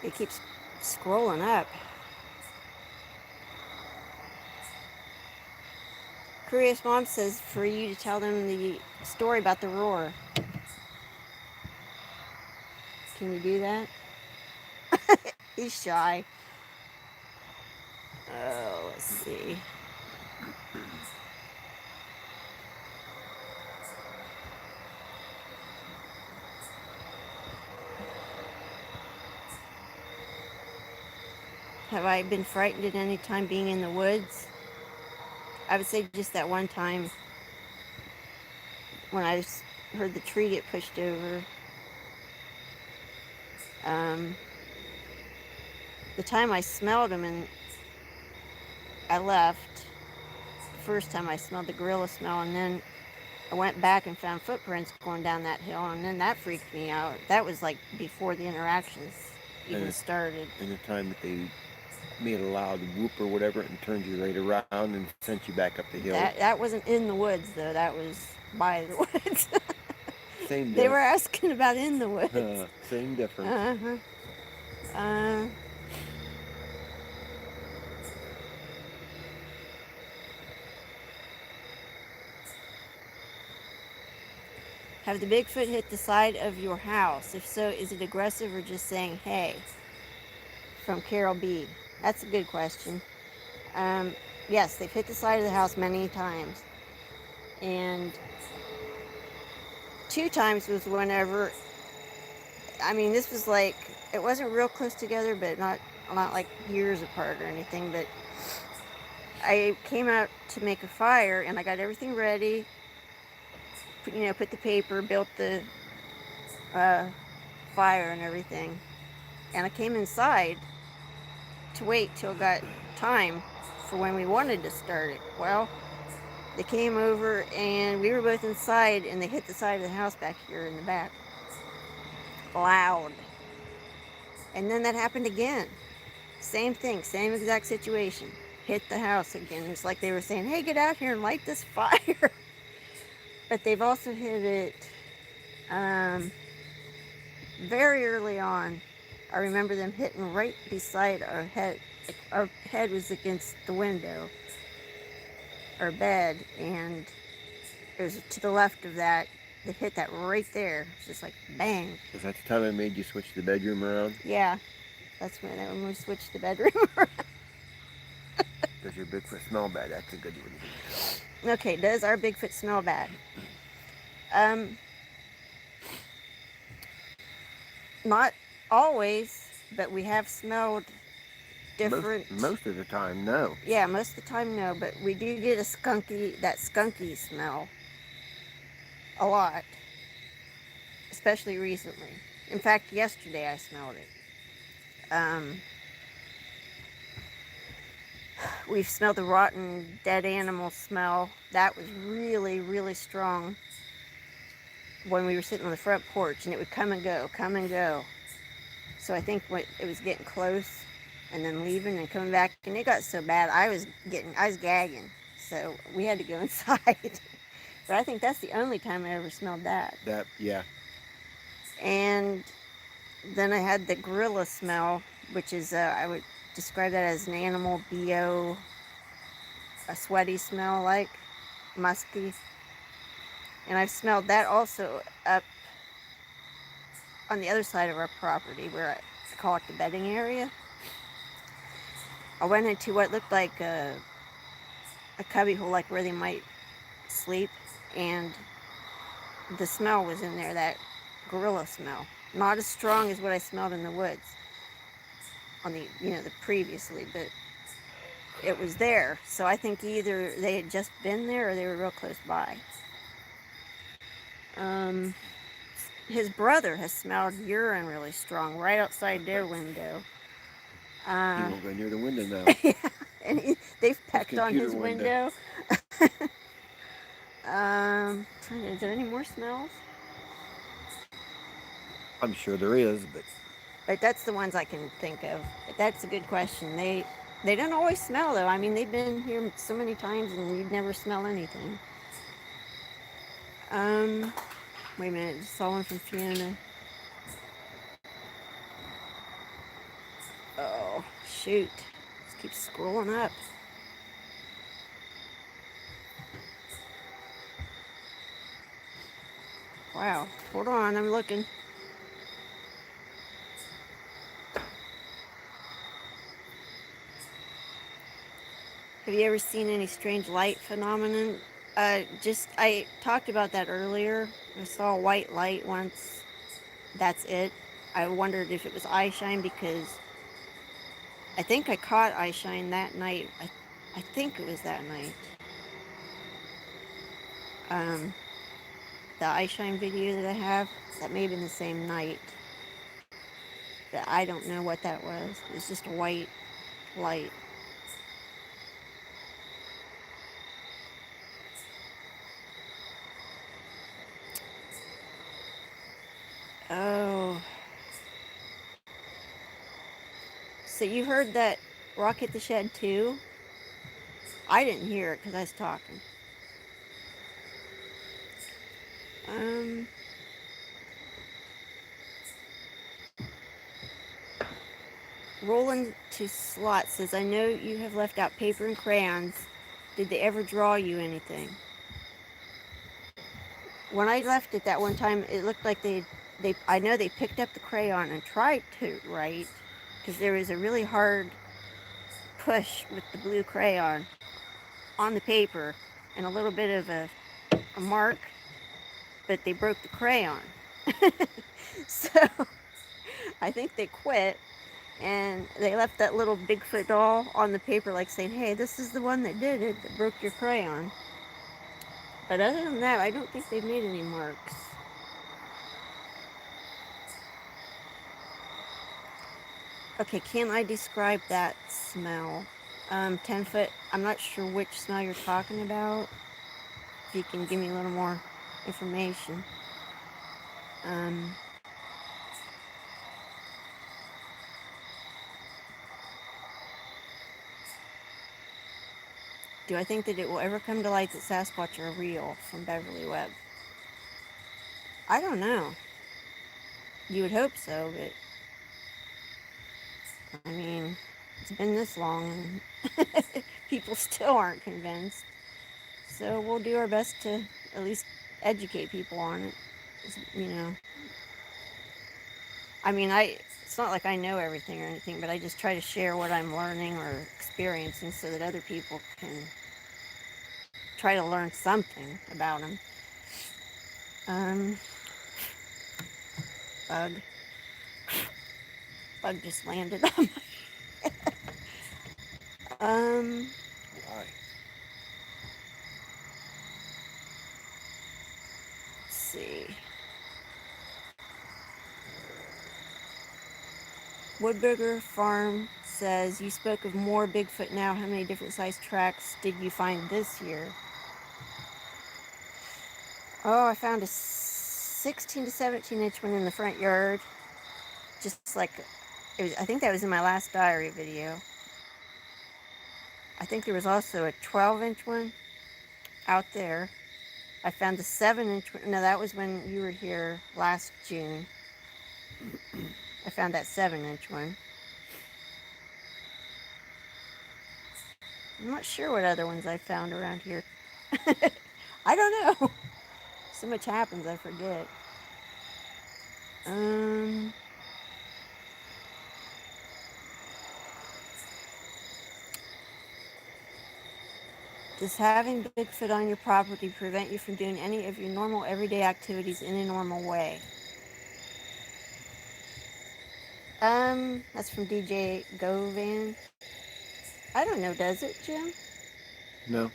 It keeps scrolling up. Curious Mom says for you to tell them the story about the roar. Can you do that? He's shy. Oh, let's see. Have I been frightened at any time being in the woods? I would say just that one time when I heard the tree get pushed over. The time I smelled him and I left, the first time I smelled the gorilla smell, and then I went back and found footprints going down that hill, and then that freaked me out. That was like before the interactions even started. And the time that they made a loud whoop or whatever and turned you right around and sent you back up the hill. That wasn't in the woods, though. That was by the woods. Same difference. They were asking about in the woods. Same difference. Have the Bigfoot hit the side of your house? If so, is it aggressive or just saying hey? From Carol B. That's a good question. Yes, they've hit the side of the house many times. And 2 times was whenever, I mean, this was like, it wasn't real close together, but not like years apart or anything, but I came out to make a fire and I got everything ready, put the paper, built the fire and everything. And I came inside to wait till it got time for when we wanted to start it. Well, they came over and we were both inside and they hit the side of the house back here in the back. Loud. And then that happened again. Same thing, same exact situation. Hit the house again. It's like they were saying, hey, get out here and light this fire. But they've also hit it um, very early on. I remember them hitting right beside our head. Like our head was against the window, our bed, and it was to the left of that. They hit that right there. It's just like bang. Was that the time I made you switch the bedroom around? Yeah, that's when we switched the bedroom around. Does your Bigfoot smell bad? That's a good one. Okay, does our Bigfoot smell bad? Um, Not always, but we have smelled different. Most of the time, no. Yeah, most of the time, no, but we do get that skunky smell a lot, especially recently. In fact, yesterday I smelled it. We've smelled the rotten dead animal smell. That was really, really strong when we were sitting on the front porch, and it would come and go, come and go. So I think when it was getting close and then leaving and coming back, and it got so bad I was gagging. So we had to go inside. But I think that's the only time I ever smelled that. Yeah. And then I had the gorilla smell, which is I would describe that as an animal BO, a sweaty smell, like musky. And I've smelled that also up on the other side of our property, where I call it the bedding area. I went into what looked like a cubby hole, like where they might sleep, and the smell was in there, that gorilla smell. Not as strong as what I smelled in the woods on the previously, but it was there. So I think either they had just been there or they were real close by. His brother has smelled urine really strong right outside their window. He won't go near the window now. Yeah, and they've pecked on his window. Is there any more smells? I'm sure there is, but that's the ones I can think of. But that's a good question. They don't always smell, though. I mean, they've been here so many times and you'd never smell anything. Wait a minute, just saw one from Fiona. Oh, shoot. Just keep scrolling up. Wow, hold on, I'm looking. Have you ever seen any strange light phenomenon? I talked about that earlier. I saw a white light once. That's it. I wondered if it was eye shine because I think I caught eye shine that night. I think it was that night. The eye shine video that I have, that may have been the same night. But I don't know what that was. It was just a white light. Oh. So you heard that rock hit the shed too? I didn't hear it because I was talking. Roland to Slot says, I know you have left out paper and crayons. Did they ever draw you anything? When I left it that one time, it looked like I know they picked up the crayon and tried to write, because there was a really hard push with the blue crayon on the paper and a little bit of a mark, but they broke the crayon. So I think they quit, and they left that little Bigfoot doll on the paper, like saying, hey, this is the one that did it, that broke your crayon. But other than that, I don't think they've made any marks. Okay, can I describe that smell? 10 foot, I'm not sure which smell you're talking about. If you can give me a little more information. Do I think that it will ever come to light that Sasquatch are real? From Beverly Webb. I don't know. You would hope so, but I mean, it's been this long and people still aren't convinced. So we'll do our best to at least educate people on it. You know, I mean, it's not like I know everything or anything, but I just try to share what I'm learning or experiencing so that other people can try to learn something about them. Um, bug. Bug just landed on my. Why? Let's see. Woodburger Farm says, you spoke of more Bigfoot now. How many different size tracks did you find this year? Oh, I found a 16 to 17 inch one in the front yard. Just like, I think that was in my last diary video. I think there was also a 12-inch one out there. I found the 7-inch one. No, that was when you were here last June. I found that 7-inch one. I'm not sure what other ones I found around here. I don't know. So much happens, I forget. Does having Bigfoot on your property prevent you from doing any of your normal everyday activities in a normal way? That's from DJ Govan. I don't know, does it, Jim? No.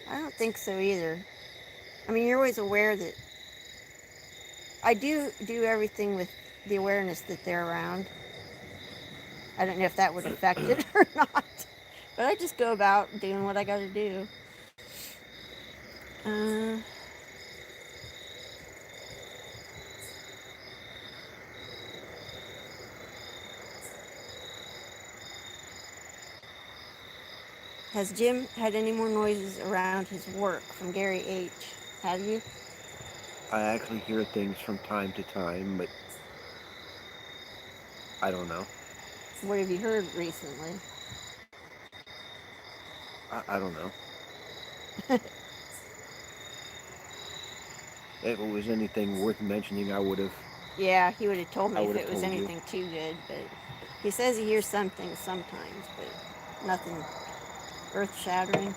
I don't think so either. I mean, you're always aware that I do everything with the awareness that they're around. I don't know if that would affect it or not, but I just go about doing what I got to do. Has Jim had any more noises around his work? From Gary H. Have you? I actually hear things from time to time, but I don't know. What have you heard recently? I don't know. If it was anything worth mentioning, I would have. Yeah, he would have told me I if would it have was told you. anything too good, but he says he hears some things sometimes, but nothing earth-shattering.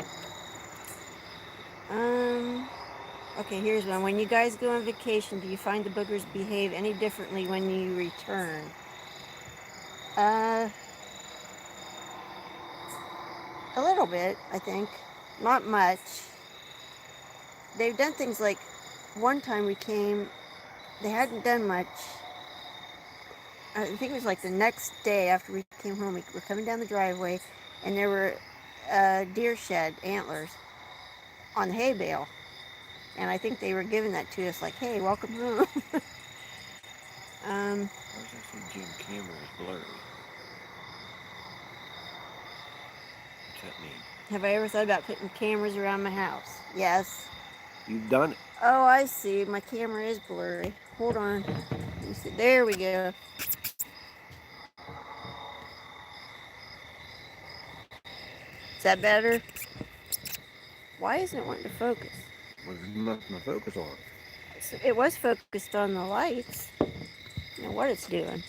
Okay, here's one. When you guys go on vacation, do you find the boogers behave any differently when you return? A little bit, I think. Not much. They've done things like one time we came, they hadn't done much. I think it was like the next day after we came home, we were coming down the driveway, and there were deer shed antlers on the hay bale. And I think they were giving that to us like, hey, welcome home. Why does that say Jim camera is blurry? What's that mean? Have I ever thought about putting cameras around my house? Yes. You've done it. Oh, I see. My camera is blurry. Hold on. Let me see. There we go. Is that better? Why isn't it wanting to focus? Well, there's nothing to focus on. It was focused on the lights. I don't know what it's doing.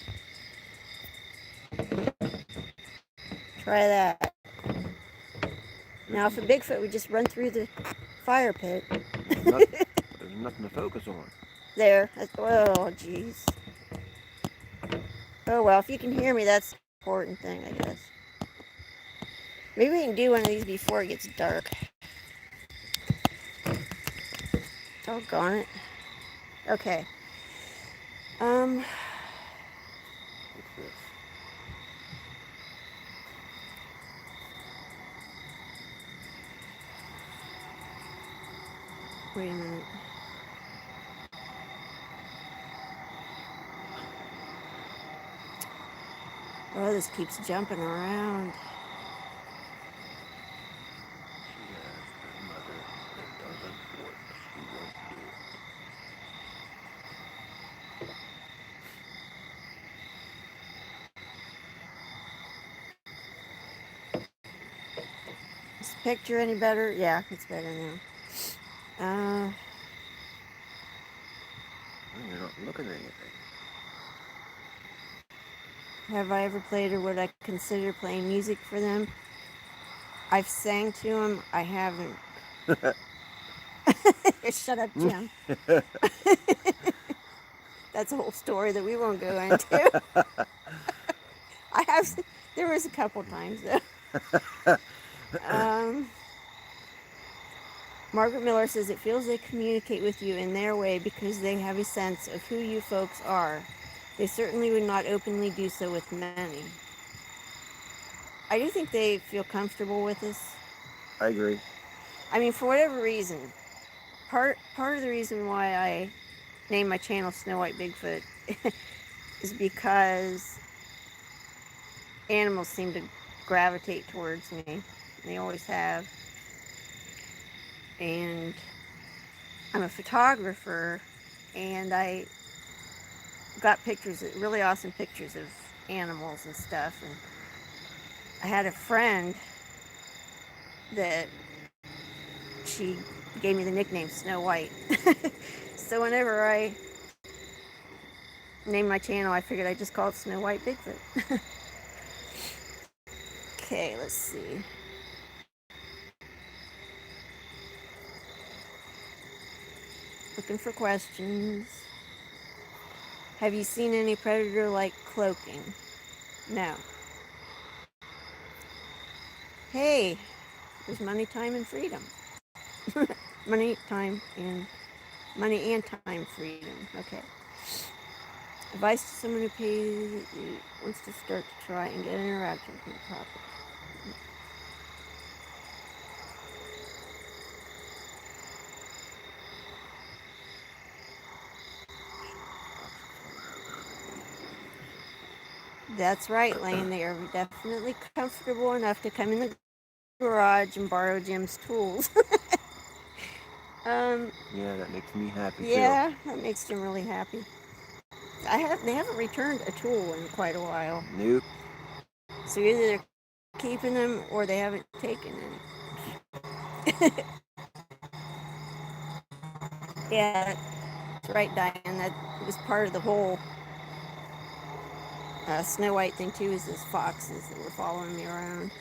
Try that. Now, if a Bigfoot would just run through the fire pit. There's nothing to focus on. There. Oh, jeez. Oh, well, if you can hear me, that's the important thing, I guess. Maybe we can do one of these before it gets dark. Doggone it. Okay. What's this? Wait a minute. Oh, this keeps jumping around. picture any better? Yeah, it's better now. You're not looking at anything. Have I ever played or would I consider playing music for them? I've sang to them. I haven't. Shut up, Jim. That's a whole story that we won't go into. I have. There was a couple times though. Margaret Miller says it feels they communicate with you in their way because they have a sense of who you folks are. They certainly would not openly do so with many. I do think they feel comfortable with us. I agree. I mean, for whatever reason, part of the reason why I named my channel Snow White Bigfoot is because animals seem to gravitate towards me. They always have. And I'm a photographer, and I got pictures, really awesome pictures of animals and stuff. And I had a friend that she gave me the nickname Snow White. So whenever I named my channel, I figured I'd just call it Snow White Bigfoot. Okay, let's see. Looking for questions. Have you seen any predator-like cloaking? No. Hey, there's money, time, and freedom. money, time, and money and time freedom. Okay. Advice to someone who pays, wants to start to try and get interaction from the topic. That's right, Lane. They are definitely comfortable enough to come in the garage and borrow Jim's tools. Yeah, that makes me happy Yeah, that makes Jim really happy. They haven't returned a tool in quite a while. Nope. So either they're keeping them or they haven't taken any. Yeah, that's right, Diane. That was part of the whole Snow White thing too. Is those foxes that were following me around?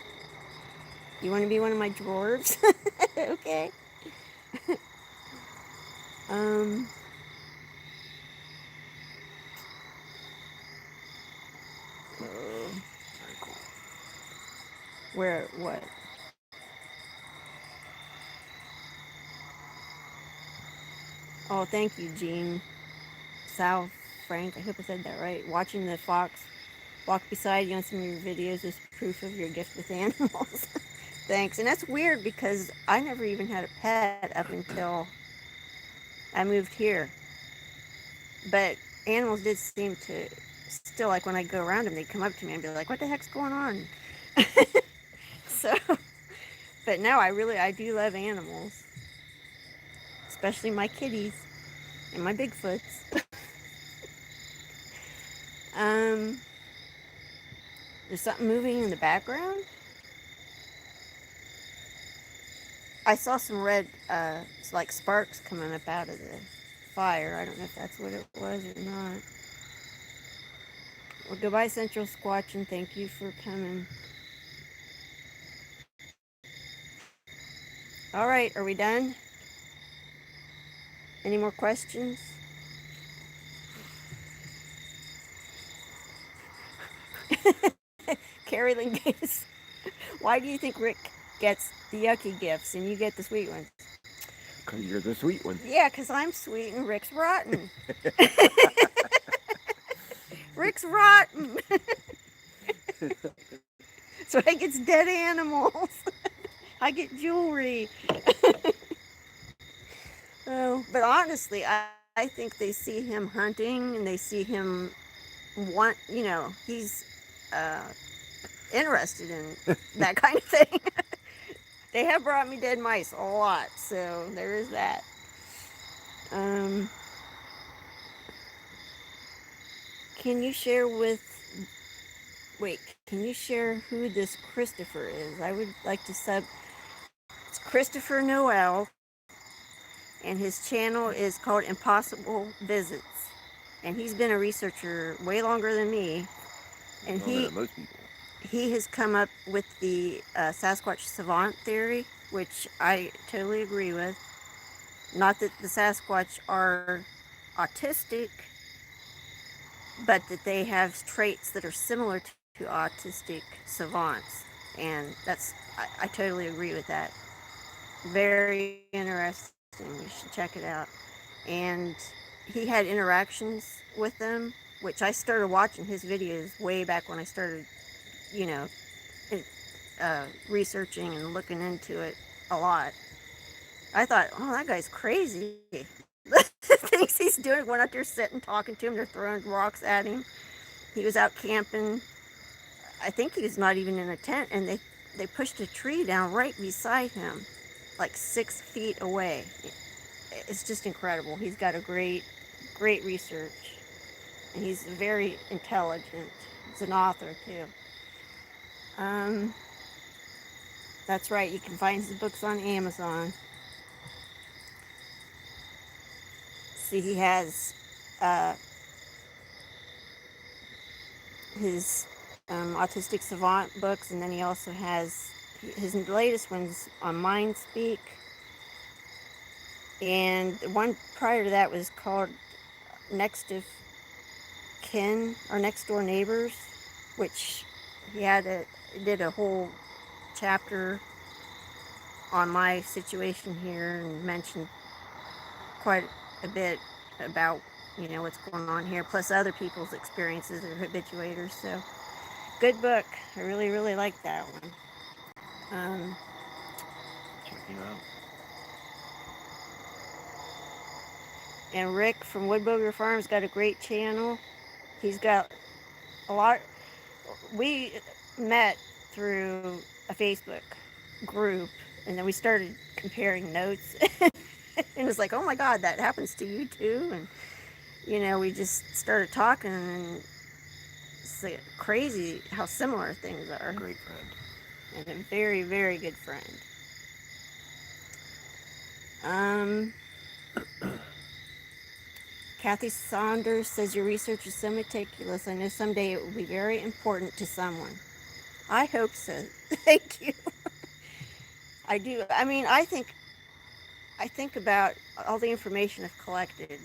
You want to be one of my dwarves? Okay. um. Where? What? Oh, thank you, Jean. South Frank. I hope I said that right. Watching the fox walk beside you on some of your videos is proof of your gift with animals. Thanks. And that's weird because I never even had a pet up until I moved here. But animals did seem to still, like when I go around them, they'd come up to me and be like, what the heck's going on? So, but no, I do love animals. Especially my kitties and my Bigfoots. There's something moving in the background. I saw some red, like sparks coming up out of the fire. I don't know if that's what it was or not. Well, goodbye, Central Squatch, and thank you for coming. All right, are we done? Any more questions? Carrie Lynn Gates, why do you think Rick gets the yucky gifts and you get the sweet ones? Because you're the sweet one. Yeah, because I'm sweet and Rick's rotten. Rick's rotten. So I get dead animals. I get jewelry. Oh, but honestly, I think they see him hunting and they see him he's interested in that kind of thing. They have brought me dead mice a lot, so there is that. Can you share can you share who this Christopher is? I would like to Christopher Noel, and his channel is called Impossible Visits. And he's been a researcher way longer than me. And Longer than most people. he has come up with the Sasquatch savant theory, which I totally agree with. Not that the Sasquatch are autistic, but that they have traits that are similar to autistic savants. And I totally agree with that. Very interesting. You should check it out. And he had interactions with them, which I started watching his videos way back when I started, you know, researching and looking into it a lot. I thought, oh, that guy's crazy. The things he's doing, going out there sitting, talking to him, they're throwing rocks at him. He was out camping. I think he was not even in a tent, and they pushed a tree down right beside him, like 6 feet away. It's just incredible. He's got a great research, and he's very intelligent. He's an author too. That's right. You can find his books on Amazon. See, he has his autistic savant books, and then he also has his latest ones on MindSpeak. And the one prior to that was called Next of Kin, or Next Door Neighbors, which he did a whole chapter on my situation here and mentioned quite a bit about, you know, what's going on here, plus other people's experiences as habituators. So, good book. I really, really like that one. Check him out. And Rick from Woodbooger Farms got a great channel. He's got a lot. We met through a Facebook group, and then we started comparing notes. And it's like, oh my God, that happens to you too. And, you know, we just started talking, and it's like crazy how similar things are. Great friend. And a very, very good friend. Kathy Saunders says your research is so meticulous. I know someday it will be very important to someone. I hope so. Thank you. I do. I mean, I think about all the information I've collected,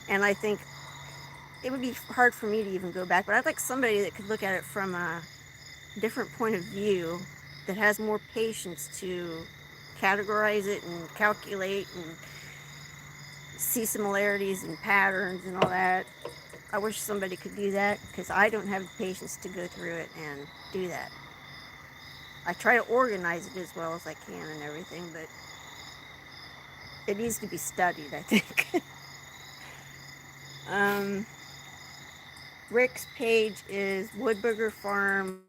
and I think it would be hard for me to even go back, but I'd like somebody that could look at it from a different point of view, that has more patience to categorize it and calculate and see similarities and patterns and all that. I wish somebody could do that, because I don't have the patience to go through it and do that. I try to organize it as well as I can and everything, but it needs to be studied, I think. Rick's page is Woodbooger Farm.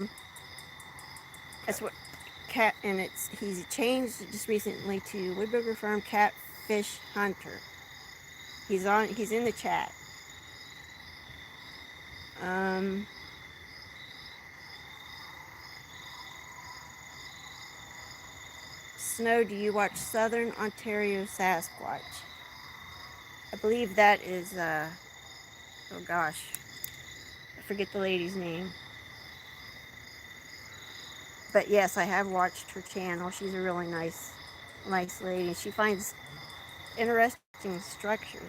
That's what cat, and he's changed it just recently to Woodbooger Farm Catfish Hunter. He's in the chat. Snow, do you watch Southern Ontario Sasquatch? I believe that is, oh gosh, I forget the lady's name. But yes, I have watched her channel. She's a really nice lady. She finds interesting structure.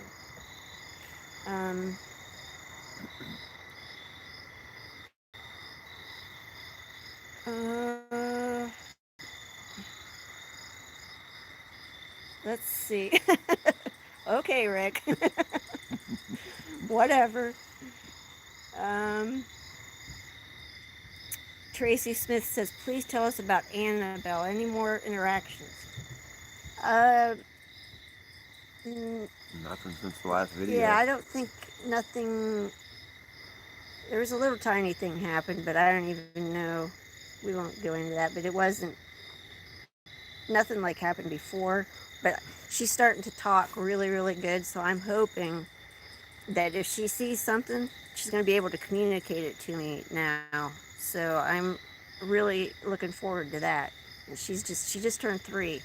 Let's see. Okay, Rick. Whatever. Tracy Smith says, please tell us about Annabelle. Any more interactions? Nothing since the last video. Yeah, I don't think nothing. There was a little tiny thing happened, but I don't even know. We won't go into that, but it wasn't nothing like happened before. But she's starting to talk really, really good, so I'm hoping that if she sees something, she's going to be able to communicate it to me now. So I'm really looking forward to that. And she just turned 3,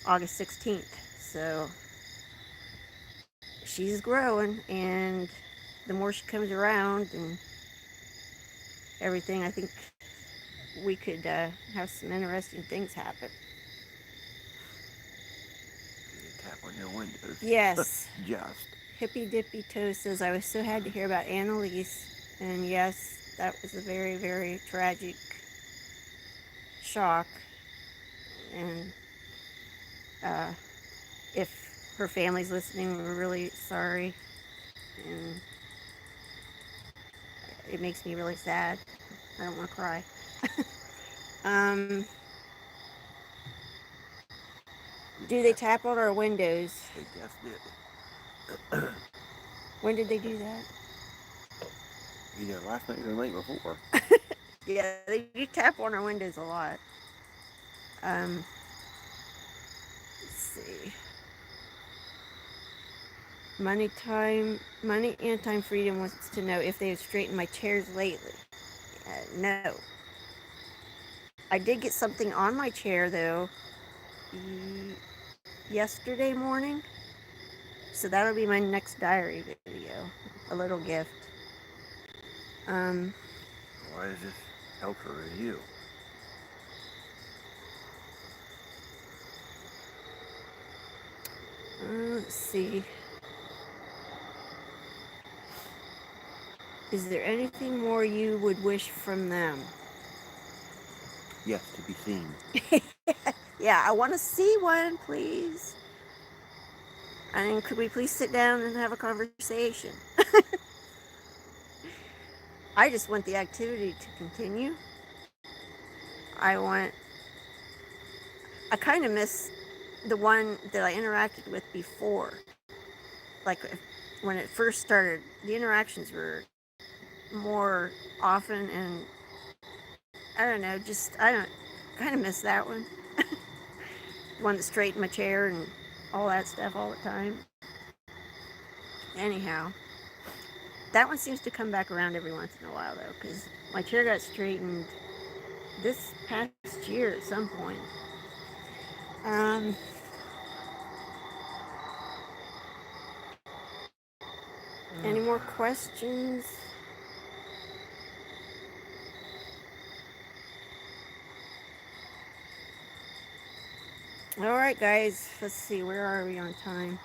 August 16th. So she's growing, and the more she comes around and everything, I think we could have some interesting things happen. Tap on your windows. Yes. Just. Hippy Dippy Toe says, I was so sad to hear about Annalise. And yes, that was a very, very tragic shock. And if her family's listening, we're really sorry. And it makes me really sad. I don't want to cry. Do they tap on our windows? They just did. When did they do that? Either last night or the night before. Yeah, they do tap on our windows a lot. Let's see. Money and Time Freedom wants to know if they have straightened my chairs lately. No. I did get something on my chair though yesterday morning. So that'll be my next diary video. A little gift. Why is this helpful to you? Let's see. Is there anything more you would wish from them? Yes, to be seen. Yeah, I want to see one, please. And could we please sit down and have a conversation? I just want the activity to continue. I kind of miss the one that I interacted with before. Like when it first started, the interactions were more often, and I don't know, kind of miss that one. The one that straightened my chair and all that stuff all the time. Anyhow, that one seems to come back around every once in a while though, because my chair got straightened this past year at some point. Any more questions? All right, guys. Let's see. Where are we on time?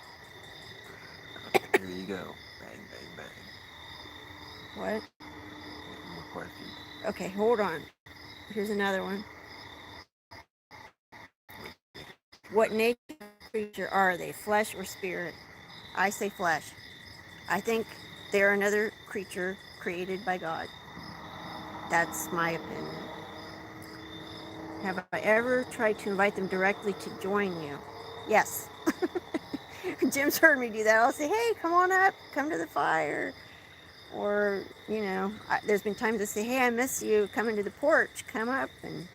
There you go. Bang, bang, bang. What? More questions. Okay, hold on. Here's another one. What nature creature are they? Flesh or spirit? I say flesh. I think they're another creature created by God. That's my opinion. Have I ever tried to invite them directly to join you? Yes. Jim's heard me do that. I'll say, hey, come on up, come to the fire. Or, there's been times I say, hey, I miss you, come into the porch, come up. And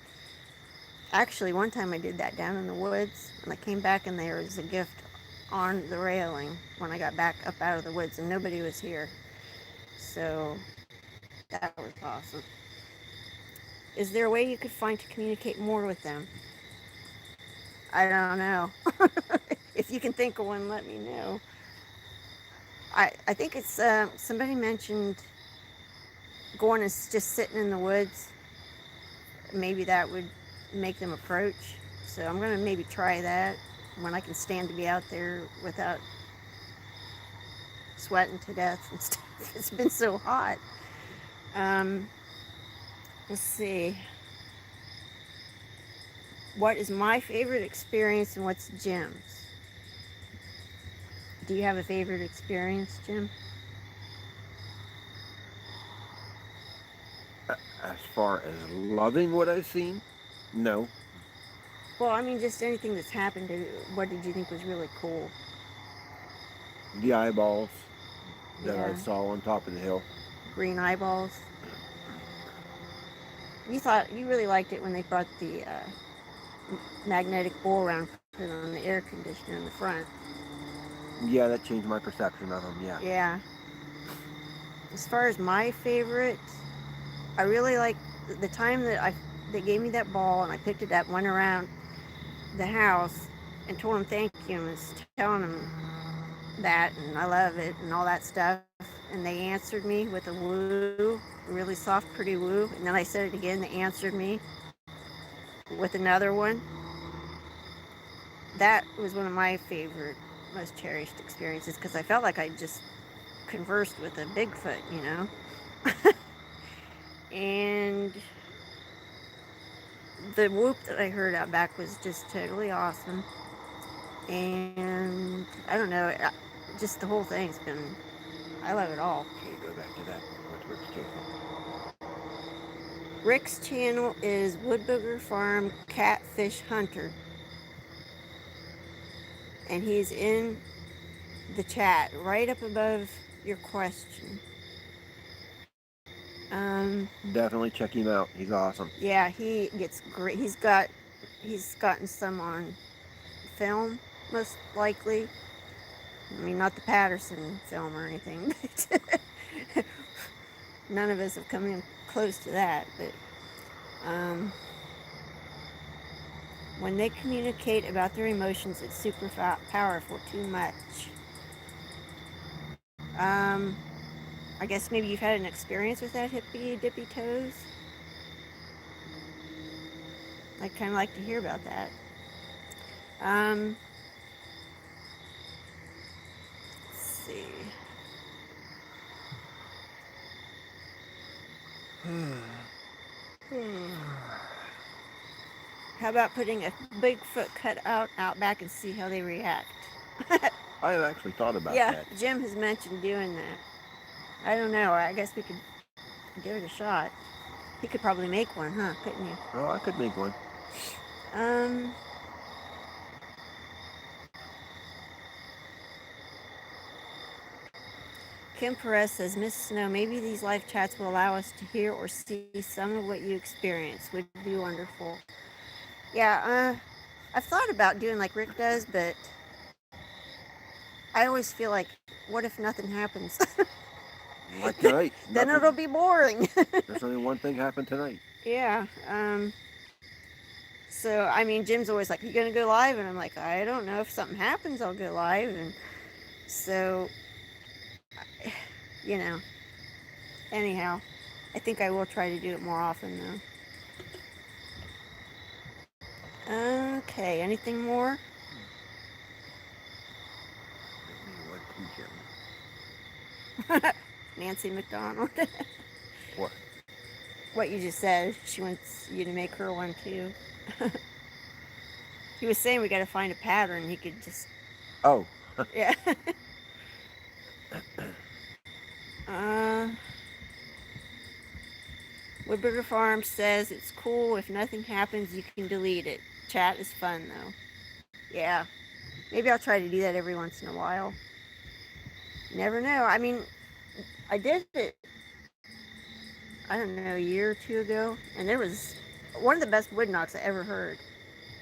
actually, one time I did that down in the woods, and I came back and there was a gift on the railing when I got back up out of the woods, and nobody was here. So that was awesome. Is there a way you could find to communicate more with them? I don't know. If you can think of one, let me know. I think it's somebody mentioned going and just sitting in the woods. Maybe that would make them approach. So I'm going to maybe try that when I can stand to be out there without sweating to death and stuff. It's been so hot. Let's see. What is my favorite experience and what's Jim's? Do you have a favorite experience, Jim? As far as loving what I've seen, no. Well, I mean, just anything that's happened. What did you think was really cool? The eyeballs that I Yeah. saw on top of the hill. Green eyeballs. You really liked it when they brought the magnetic bull around, put it on the air conditioner in the front. Yeah, that changed my perception of them, yeah. Yeah. As far as my favorite, I really like the time that they gave me that ball, and I picked it up, went around the house, and told them thank you, and was telling them that, and I love it, and all that stuff. And they answered me with a woo, really soft, pretty woo. And then I said it again. They answered me with another one. That was one of my favorite, most cherished experiences because I felt like I just conversed with a Bigfoot, you know. And the whoop that I heard out back was just totally awesome. And I don't know, just the whole thing's been, I love it all. Okay, go back to that one. What's Rick's channel? Rick's channel is Woodbooger Farm Catfish Hunter. And he's in the chat right up above your question. Definitely check him out. He's awesome. Yeah, he gets great. He's gotten some on film, most likely. I mean, not the Patterson film or anything, but none of us have come in close to that. But when they communicate about their emotions, it's super powerful, too much. I guess maybe you've had an experience with that, Hippy Dippy Toes. I'd kind of like to hear about that. Let's see. How about putting a Bigfoot cutout out back and see how they react? I have actually thought about Yeah, that. Jim has mentioned doing that. I don't know. I guess we could give it a shot. He could probably make one, huh? Couldn't you? Oh, I could make one. Kim Perez says, Miss Snow, maybe these live chats will allow us to hear or see some of what you experience. Would be wonderful. Yeah, I've thought about doing like Rick does, but I always feel like, what if nothing happens? Like tonight. Then it'll be boring. There's only one thing happened tonight. Yeah. So, I mean, Jim's always like, you going to go live? And I'm like, I don't know. If something happens, I'll go live. And so, you know, anyhow, I think I will try to do it more often, though. Okay, anything more? Nancy McDonald. What? What you just said. She wants you to make her one, too. He was saying we got to find a pattern. He could just... Oh. Yeah. Woodburger Farm says it's cool. If nothing happens, you can delete it. Chat is fun, though. Yeah. Maybe I'll try to do that every once in a while. Never know. I mean, I did it, I don't know, a year or two ago, and there was one of the best wood knocks I ever heard.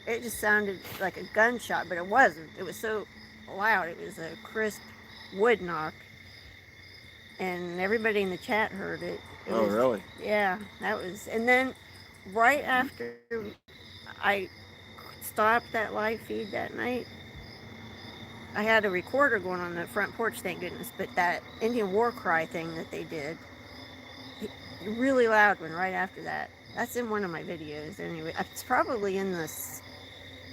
It just sounded like a gunshot, but it wasn't. It was so loud. It was a crisp wood knock, and everybody in the chat heard it. Oh, really? Yeah, that was. And then right after I stopped that live feed that night, I had a recorder going on the front porch, thank goodness, but that Indian war cry thing that they did, really loud one right after that. That's in one of my videos anyway. It's probably in this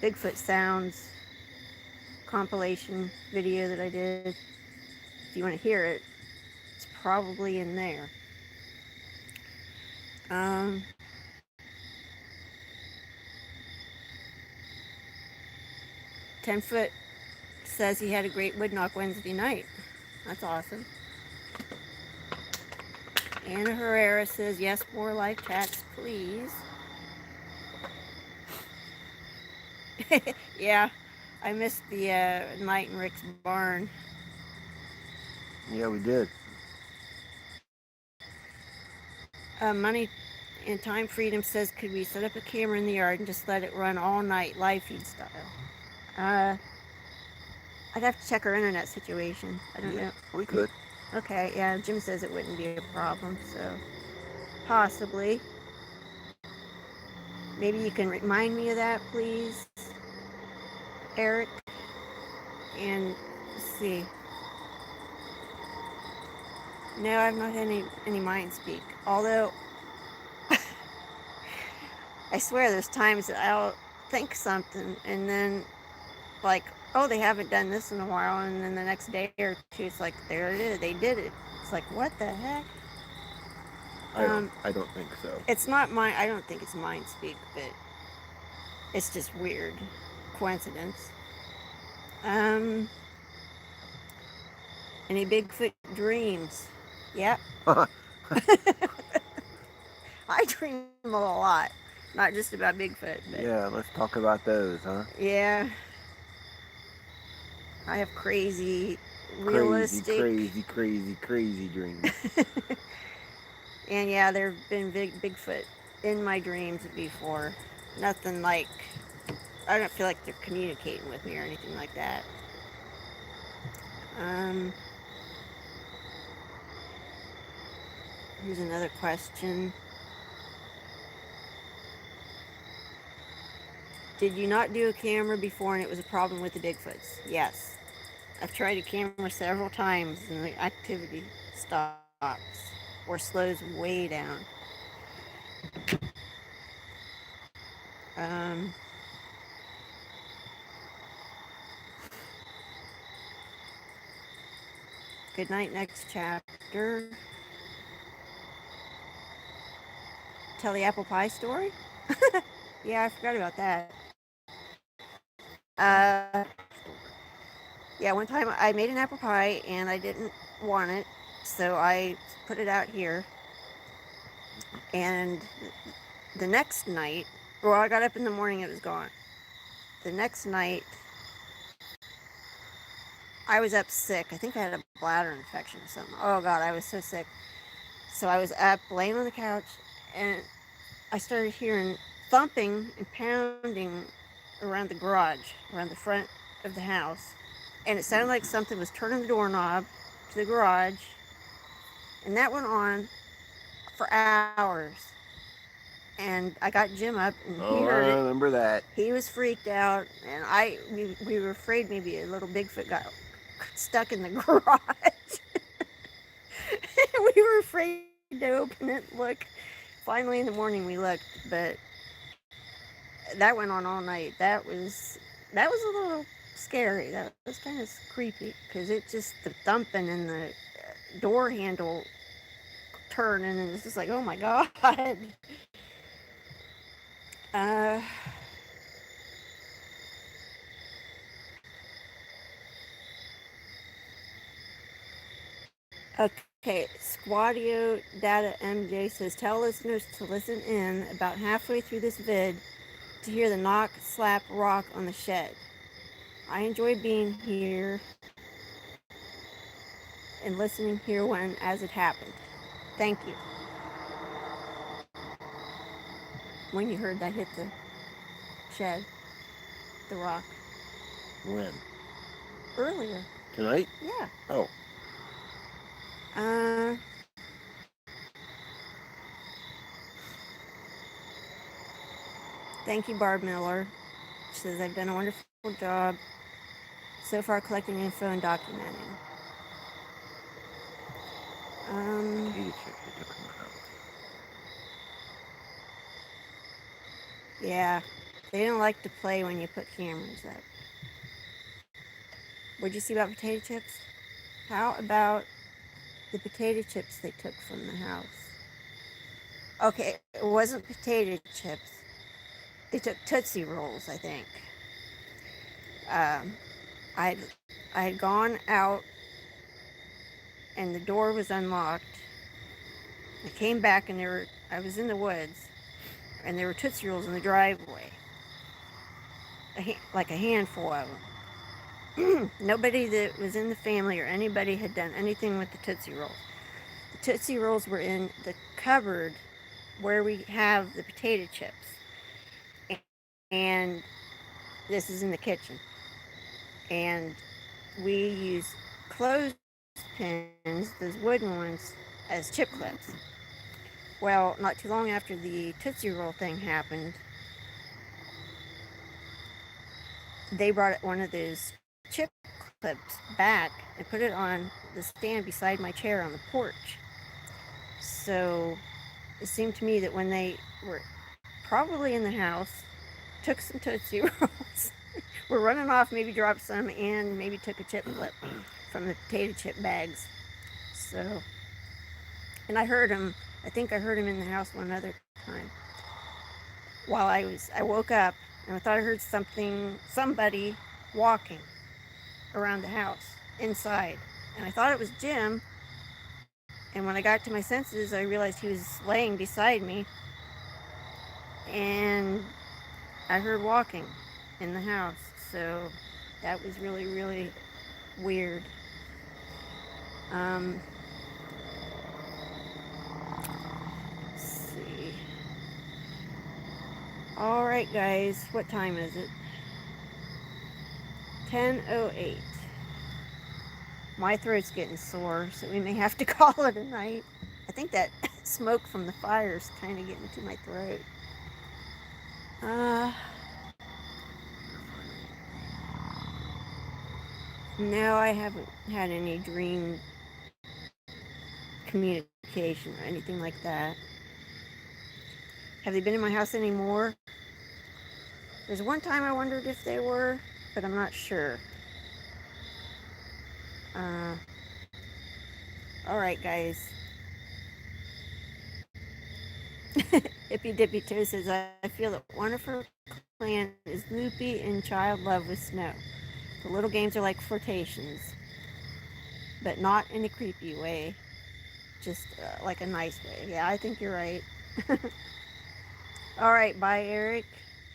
Bigfoot Sounds compilation video that I did. If you want to hear it, it's probably in there. 10-foot says he had a great wood knock Wednesday night. That's awesome. Anna Herrera says, yes, more live chats, please. Yeah, I missed the night in Rick's barn. Yeah, we did. Money and Time Freedom says, could we set up a camera in the yard and just let it run all night, live feed style? I'd have to check our internet situation. I don't know. We could. Okay, yeah, Jim says it wouldn't be a problem, so possibly. Maybe you can remind me of that, please, Eric. And let's see. No, I've not had any mind speak. Although I swear there's times that I'll think something and then like, oh, they haven't done this in a while, and then the next day or two it's like, there it is, they did it. It's like, what the heck? I don't think so. It's not my, I don't think it's mind speak, but it's just weird coincidence. Any Bigfoot dreams? Yep. I dream a lot, not just about Bigfoot, but Yeah, let's talk about those, huh? yeah, I have crazy, realistic, crazy dreams. and yeah, there have been Bigfoot in my dreams before. Nothing like, I don't feel like they're communicating with me or anything like that. Here's another question. Did you not do a camera before and it was a problem with the Bigfoots? Yes. I've tried a camera several times and the activity stops or slows way down. Good night, next chapter. Tell the apple pie story? Yeah, I forgot about that. Yeah, one time I made an apple pie and I didn't want it, so I put it out here. And the next night, well, I got up in the morning, it was gone. The next night, I was up sick. I think I had a bladder infection or something. Oh God, I was so sick. So I was up, laying on the couch, and I started hearing thumping and pounding around the garage, around the front of the house. And it sounded like something was turning the doorknob to the garage. And that went on for hours. And I got Jim up, and he heard it. I remember that. He was freaked out, and we were afraid maybe a little Bigfoot got stuck in the garage. We were afraid to open it, look. Finally, in the morning, we looked, but that went on all night. That was a little scary. That was kind of creepy, because it just, the thumping and the door handle turning, and it's just like, oh my God. Okay, Squadio Data MJ says, tell listeners to listen in about halfway through this vid to hear the knock, slap, rock on the shed. I enjoy being here and listening here when, as it happened. Thank you. When you heard that hit the shed, the rock. When? Earlier. Tonight? Yeah. Oh. Thank you, Barb Miller. She says, I've done a wonderful job so far collecting info and documenting. Yeah, they don't like to play when you put cameras up. What'd you see about potato chips? How about the potato chips they took from the house? Okay, it wasn't potato chips. They took Tootsie Rolls, I think. I had gone out and the door was unlocked. I came back and I was in the woods and there were Tootsie Rolls in the driveway. Like a handful of them. Nobody that was in the family or anybody had done anything with the Tootsie Rolls. The Tootsie Rolls were in the cupboard where we have the potato chips. And this is in the kitchen. And we use clothespins, those wooden ones, as chip clips. Well, not too long after the Tootsie Roll thing happened, they brought one of those chip clips back and put it on the stand beside my chair on the porch. So it seemed to me that when they were probably in the house, took some Tootsie Rolls, were running off, maybe dropped some, and maybe took a chip clip from the potato chip bags. So, and I heard him, I think I heard him in the house one other time. While I woke up and I thought I heard somebody walking around the house inside. And I thought it was Jim. And when I got to my senses, I realized he was laying beside me. And I heard walking in the house. So that was really, really weird. Let's see. All right, guys. What time is it? 10:08. My throat's getting sore, so we may have to call it a night. I think that smoke from the fire is kind of getting to my throat. No, I haven't had any dream communication or anything like that. Have they been in my house anymore? There's one time I wondered if they were, but I'm not sure. Alright, guys. Hippy Dippy Toe says, I feel that one of her clan is loopy in child love with Snow. The little games are like flirtations, but not in a creepy way, just like a nice way. Yeah, I think you're right. All right, bye, Eric.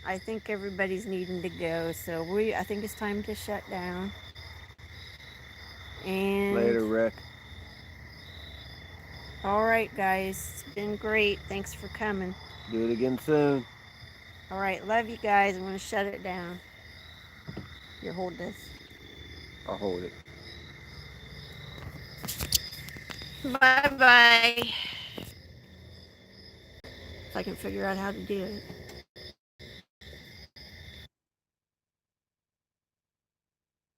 I think everybody's needing to go, so I think it's time to shut down. And Later, Rick. All right, guys, it's been great. Thanks for coming. Do it again soon. All right, love you guys. I'm gonna shut it down. Here, hold this. I'll hold it. Bye-bye. If I can figure out how to do it.